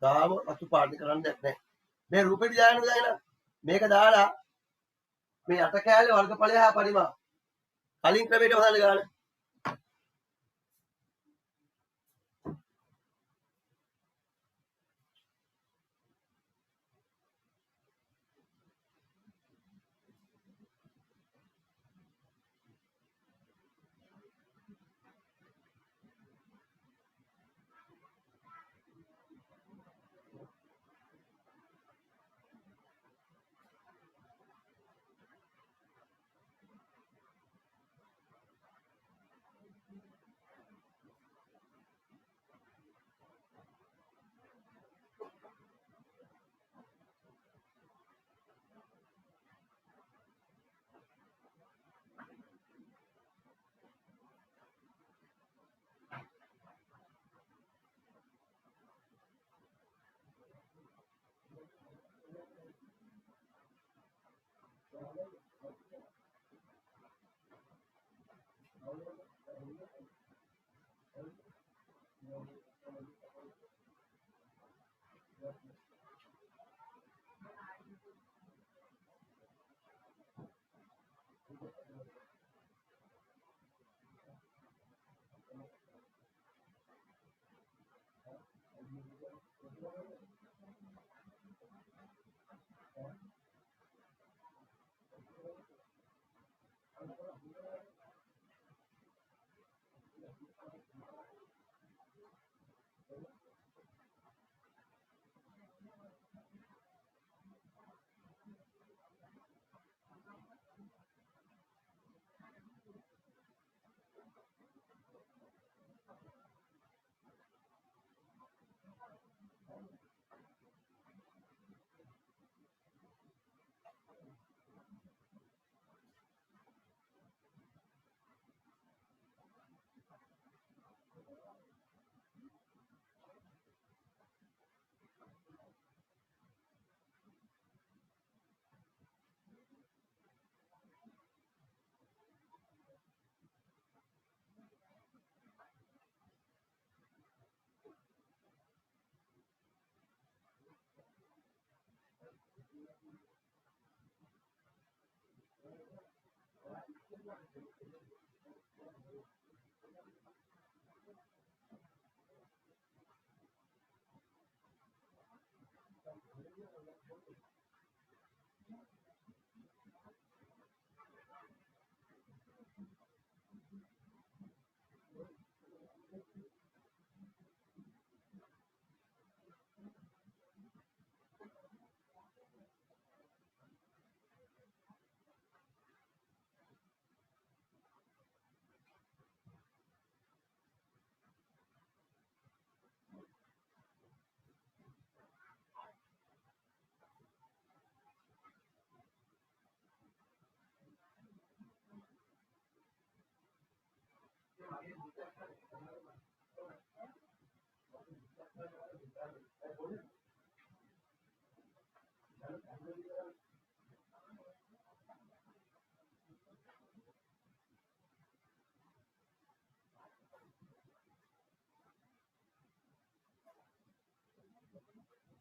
Speaker 1: තාම රතු පාට කරන්න නැහැ. මේ රූපෙට දාන්න මේක දාලා මේ අට කෑල්ලේ වර්ගඵලය හා පරිමාව කලින් ක්‍රමයට හොයන්න ගන්න.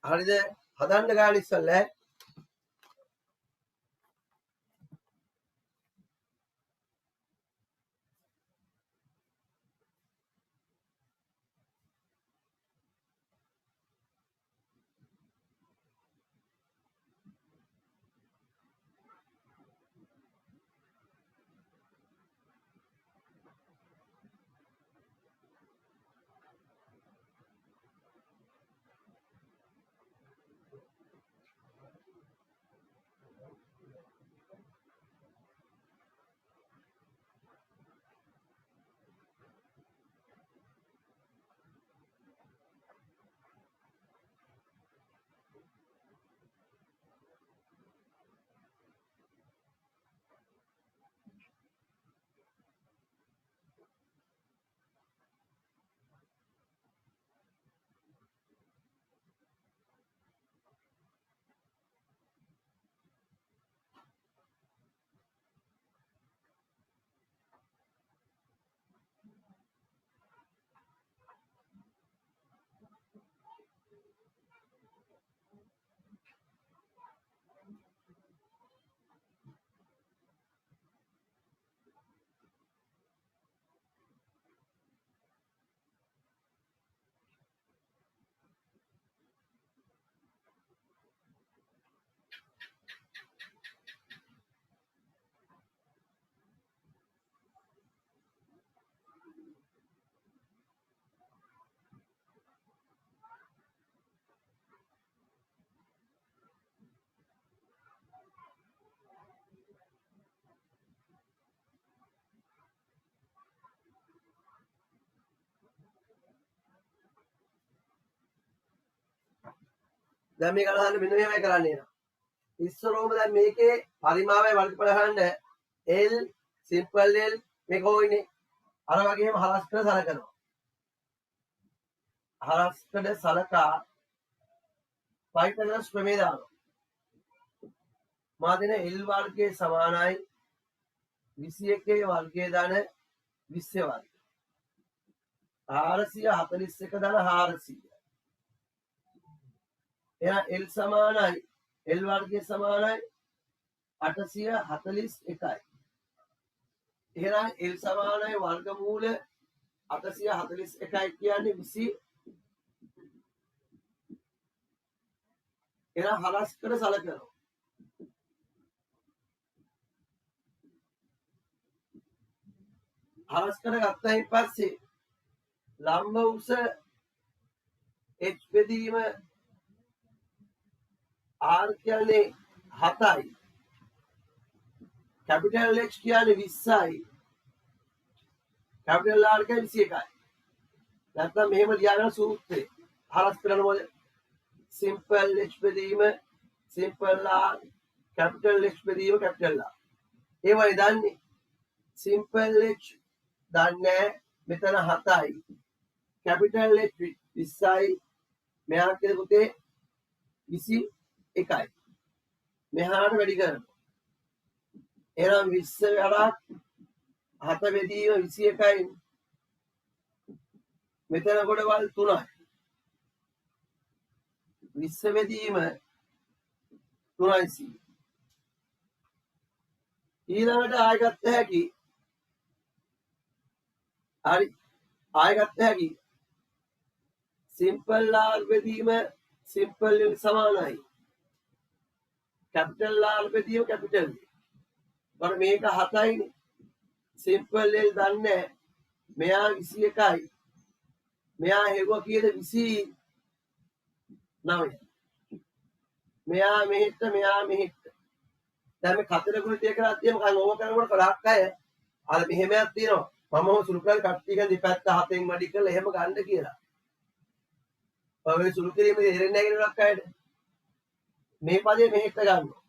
Speaker 1: හරිද? හදන්න ගන්න ඉස්සෙල්ලා දැන් මේක අහන්න මෙන්න මෙහෙමයි කරන්නේ නා. ඉස්සරෝම දැන් මේකේ පරිමාවය වර්ගඵල හොයන්න L simple L මේක හොයන්නේ. අර වගේම හරස්කඩ සලකනවා. හරස්කඩ සලකා පයිතනස් ප්‍රමේය දානවා. මා දෙන L වර්ගයේ සමානයි 21 වර්ගයේ ධන 20 වර්ගය. 441 ධන 400. එහෙනම් L සමානයි L වර්ගයේ සමානයි 841යි. එහෙනම් L සමානයි වර්ගමූල 841යි කියන්නේ 20. එහෙනම් හරස්කඩ සලකනවා. හරස්කඩ ගත්තයින් පස්සේ ලම්බ උස h බෙදීම r කියන්නේ 7යි. කැපිටල් X කියන්නේ 20යි. කැපිටල් R කියන්නේ 21යි. නැත්නම් මෙහෙම ලියාගෙන සූත්‍රය හරස් කරනකොට සිම්පල් H බෙදීම සිම්පල් R කැපිටල් X බෙදීම කැපිටල් R. ඒවයි දන්නේ. සිම්පල් H දන්නේ මෙතන 7යි. Capital H 20යි. මෙහා කියන පුතේ 21යි. මෙහාට වැඩි කරනවා. එහෙනම් 20 වරක් 7 බෙදීම 21යි. මෙතන කොටවල් 3යි. 20 බෙදීම 3යි. ඊළඟට ආයෙ ගත්ත හැකි. හරි. ආයෙ ගත්ත හැකි. සිම්පල් R බෙදීම සිම්පල් වලින් සමානයි. කැපිටල් R බෙදීම කැපිටල්. බර මේක 7යිනේ. සිම්පල් L දන්නේ මෙයා 21යි. මෙයා හෙවුවා කීයද 29. මෙයා මෙහෙට මෙයා මෙහෙට. දැන් මේ කතර ගුණිතය කරලා තියෙන මොකද ඕක කරනකොට කලක් අය අර මෙහෙමයක් තියෙනවා. මම ඔය සුළු කරලා කට්ටිය ගැන දෙපැත්ත හතෙන් වැඩි කරලා එහෙම ගන්න කියලා. ඔය සුළු කිරීමේ ඉරෙන්නේ නැහැ කියන ලක් අයට. මේ පදේ මෙහෙට ගන්නවා.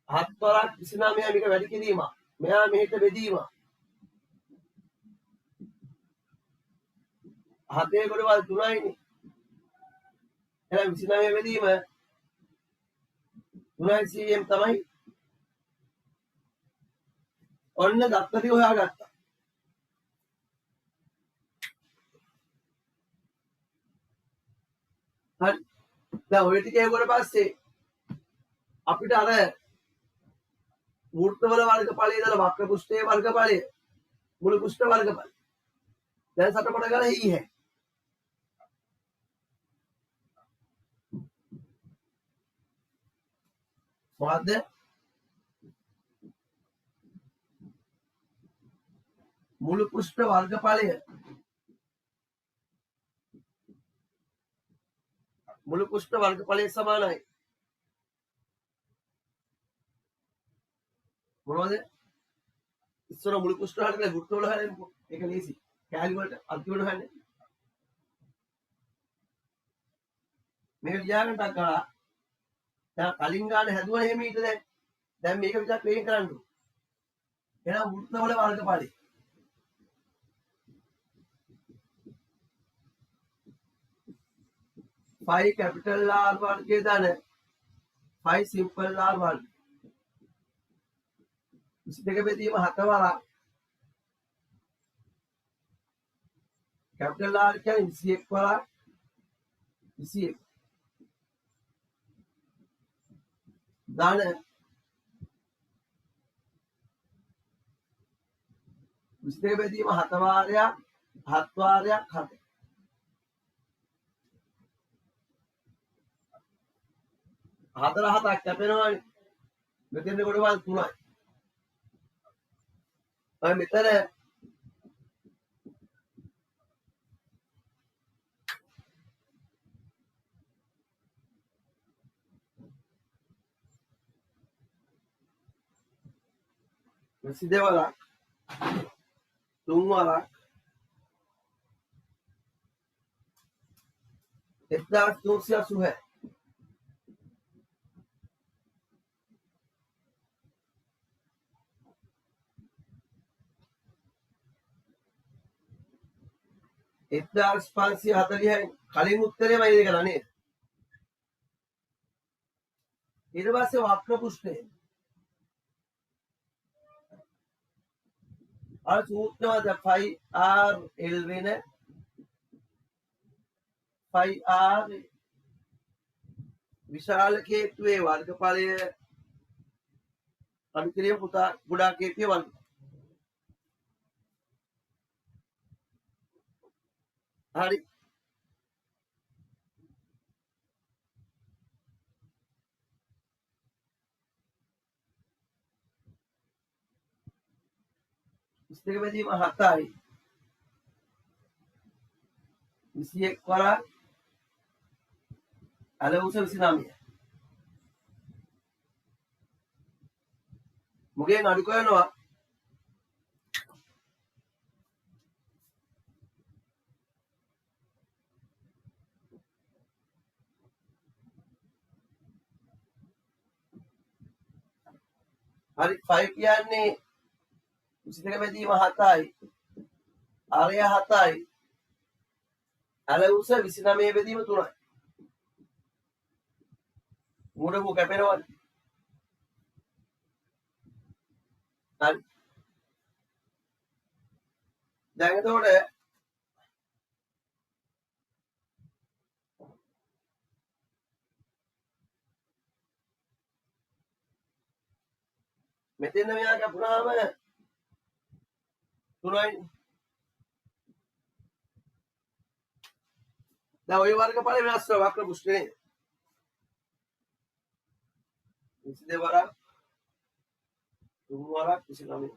Speaker 1: හත් වරක් 29 මේක වැඩි කිරීමක්. මෙයා මෙහෙට බෙදීමක්. හතේ කොටවල් 3යිනේ. එහෙනම් 29 බෙදීම 300න් තමයි. ඔන්න දත්තටි හොයාගත්තා. හරි. දැන් ඔය ටික ඒවුවට පස්සේ අපිට අර වෘත්තවල වර්ගඵලය ඉඳලා වක්‍ර පෘෂ්ඨයේ වර්ගඵලය මුළු පෘෂ්ඨ වර්ගඵලය දැන් සටපට ගාලා හීහැ. මොකද්ද? මුළු පෘෂ්ඨ වර්ගඵලය මුළු පෘෂ්ඨ වර්ගඵලය සමානයි. මොනවද? ඉස්සර මුළු පෘෂ්ඨ වර්ගඵලය වෘත්ත වල හැරෙන්නකො. ඒක ලේසි. කැලි වලට අන්තිමට හොයන්නේ. මේක ලියාගෙන ටක් ගාලා දැන් කලින් ගානේ හැදුවා එහෙම ඊට දැන් මේක විතරක් වෙන් කරන්න ඕන. එහෙනම් වෘත්ත වල වර්ගඵලය 5 capital R වර්ගයේ ධන 5 simple R වර්ගය 22 බෙදීම 7 වරක් capital R කියන්නේ 21 වරක් 21 ධන 22 බෙදීම 7 වාරයක් 7 වාරයක් 7 හතර හතක් කැපෙනවානේ. මෙතෙන් කොටවල් 3යි. අය මෙතන මෙසි දෙවලක් 3 වරක් 1386 1540 කලින් උත්තරේමයි ඒක නේද? ඊට පස්සේ වක්‍ර පුෂ්ඨය අර සූත්‍රවද 5r l වෙන 5r විශාල කේතුවේ වර්ගඵලය අඩු කිරීම කුඩා කේතුවේ වර්ග. හරි. ඉස්තික බෙදීම 7යි. 21 වරක් අල උස 29. මුගෙන් අඩු කරනවා හරි 5 කියන්නේ 22 බෙදීම 7යි. ආරය 7යි. අල උස 29 බෙදීම 3යි. මුඩමු කැපෙනවා. හරි. දැන් එතකොට මෙතන මෙයා කැපුණාම 3යි. දැන් ওই වර්ගඵල වෙනස් වෙනවා වක්‍ර පුෂ්ඨනේ. 22 වරක් 3 වරක් 29.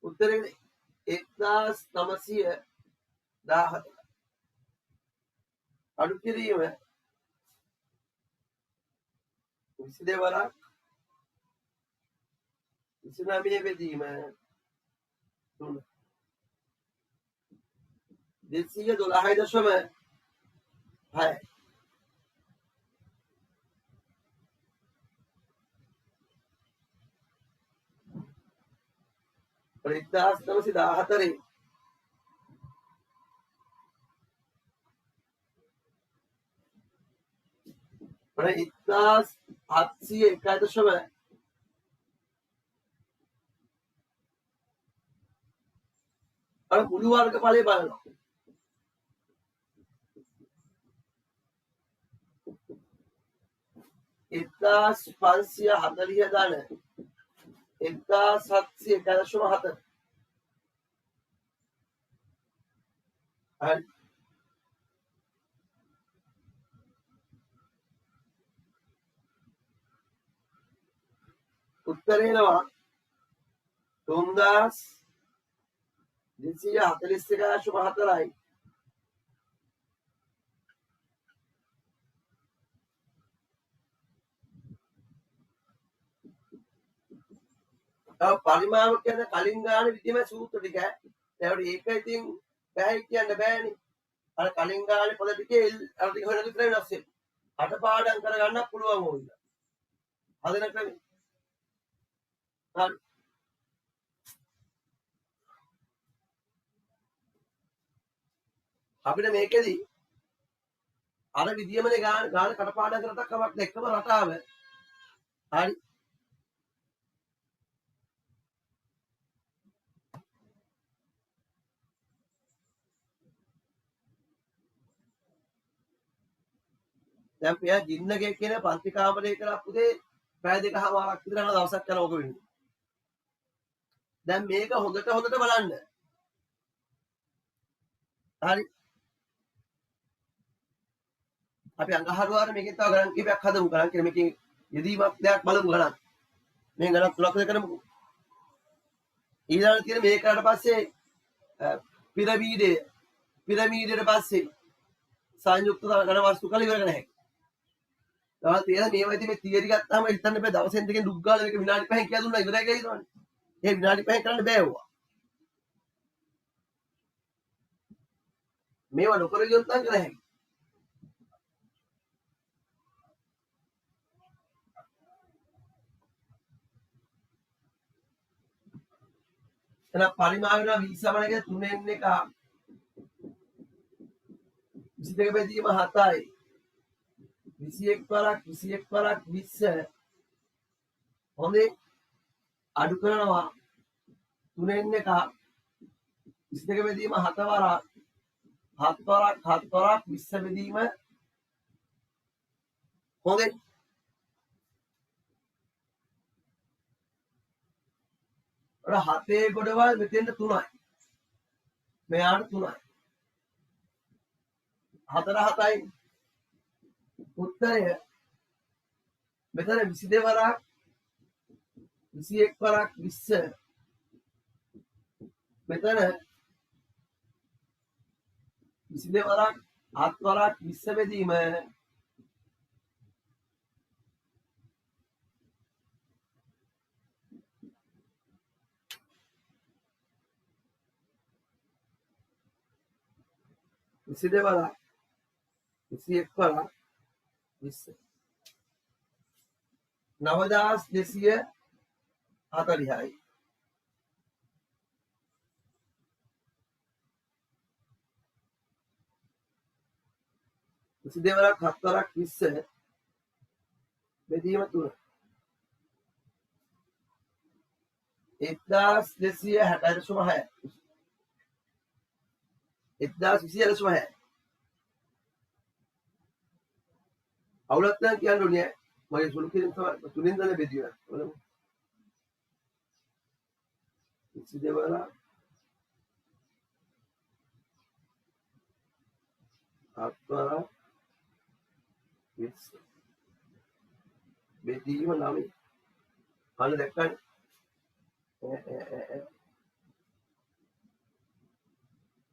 Speaker 1: උත්තරේ 1917 අඩු කිරීම 22 වරක් 29 බෙදීම 3 212.6 1914 1701.7 අර මුළු වර්ගඵලය බලනවා. එක්දාස් 540 ධන 1701.7 හරි. උත්තරේ එනවා 3241.4යි. පරිමාව කියන කලින් ගාන විදිහම සූත්‍ර ටික. ඒකට ඒක ඉතින් බෑ කියන්න බෑනේ. අර කලින් ගානේ පොළ ටිකේ අර ටික හොයන විතර වෙනස් වෙනවා. අට පාඩම් කරගන්න පුළුවන් ඕන. හදන ක්‍රමෙ. හරි. අපිට මේකෙදි අර විදියමනේ ගාන කටපාඩම් කරලා කමක් නැක්කම රටාව. හරි. දැන් මෙයා ජින්නගේ කියන පන්ති කාමරේ කරා පුතේ පැය දෙකමාරක් විතර යන දවසක් යන ඕක වෙන්නේ. දැන් මේක හොඳට බලන්න. හරි. අපි අඟහරුවාර මේකෙන් තව ගණන් කිහිපයක් හදමු. ගණන් කියන මේකෙන් යෙදීමක් දෙයක් බලමු ගණන්. මේ ගණන් තුනක් විතර කරමුකෝ. ඊළඟට තියෙන මේකට පස්සේ පිරමීඩයට පස්සේ සංයුක්ත ගණ වස්තු කල ඉවර කරන්න හැකියි. තවත් තියෙන මේවා ඉතින් මේ තියරි ගත්තාම හිතන්න බෑ දවසෙන් දෙකෙන් දුක් ගාලා මේක විනාඩි 5ක් කියලා දුන්නා ඉවරයි කියලා හිතනවනේ. ඒ විනාඩි 5ක් කරන්න බෑ වුණා. මේවා නොකර ගියොත් නම් කරන්න හැකියි. එහෙනම් පරිමාව වෙනවා 20 සමනක 3n එක 22 බෙදීම 7යි 21 වරක් 21 වරක් 20 හොඳේ අඩු කරනවා 3න් එක 22 බෙදීම 7 වරක් 7 වරක් 7 වරක් 20 බෙදීම හොඳේ අර 7 ගොඩවල් මෙතෙන්ට 3යි මෙයාට 3යි 4 7යි උත්තරය මෙතන 22 වරක් 21 වරක් 20 මෙතන 22 වරක් 7 වරක් 20 බෙදීම විසිදේ වරක් 21 වරක් 20 9240යි 22 වරක් 7 වරක් 20 බෙදීම 3 1260.6 1220.6 අවුලක් නැහැ කියන්න ඕනේ මගේ සුළු කිරීම තමයි තුලින් දල බෙදියා බලමු 22 වරක් 7 වරක් 20 බෙදීම 9 අන්න දැක්කනේ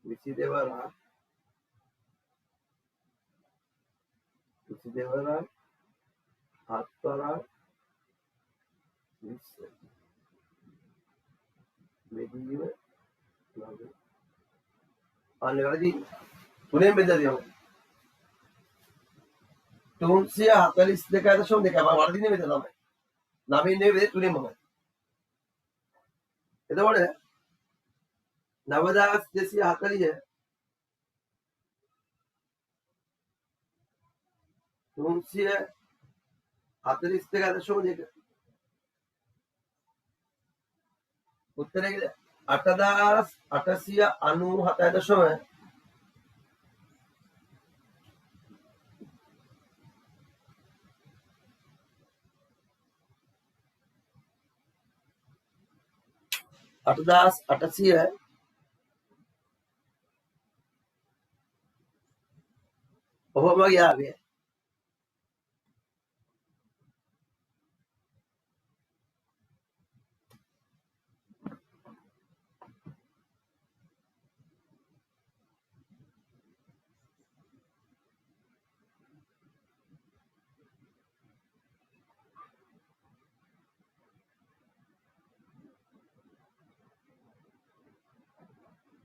Speaker 1: 22 වරක් 22 වරක් 7 වරක් 20 බෙදීම 9 අන්න වැඩි තුනෙන් බෙදලා දියමු 342.2 මම වර්ධිනේ මෙතන තමයි 9 නේ වෙද තුනෙන් මම එතකොට 9240 342.2 උත්තරේ 8897.8 8800 ඔහොම ගියාවේ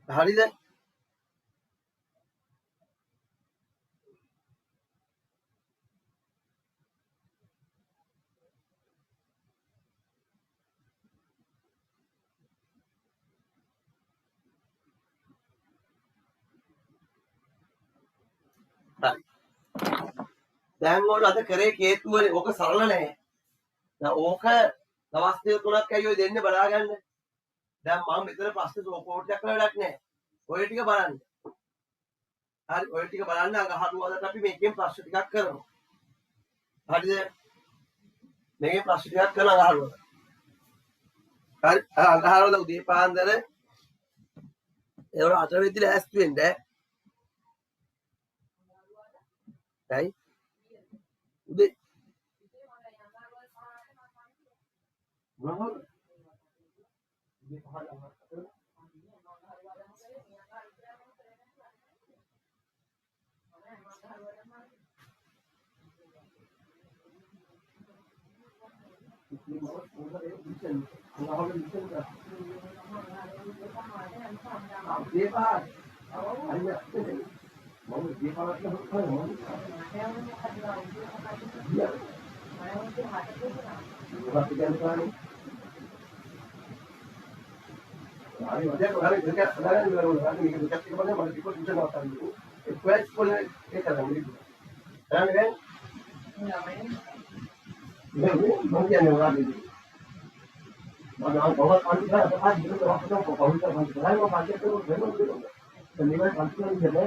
Speaker 1: හරිද හරි දැන් ඕන අද කරේ කේතුවනේ ඕක සරල නෑ දැන් ඕක දවස් දෙක තුනක් ඇයි ඔය දෙන්නේ බලාගන්න දැන් මම මෙතන ප්‍රශ්න සෝකෝට්යක් කරලා වැඩක් නෑ ඔය ටික බලන්න හරි ඔය ටික බලන්න අඟහරුවාදට අපි මේකෙන් ප්‍රශ්න ටිකක් කරමු හරිද මේකෙන් ප්‍රශ්න ටිකක් කරන අඟහරුවාද හරි අඟහරුවාද උදේ පාන්දර ඒවල 8 වෙනිදා ලෑස්ති වෙන්න යි උදේ මොනවද උදේ පහළ क्वेस्ट बोले ये करेंगे करेंगे नहीं क्या नहीं होगा दीदी बहुत पानी का तो आज दिन तो वक्त को बहुत का पानी है वो पानी तो भेजो तो निवास पानी नहीं चले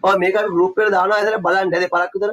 Speaker 1: और मेरे का ग्रुप पे दाना ऐसे බලන්න दे පරක් විතර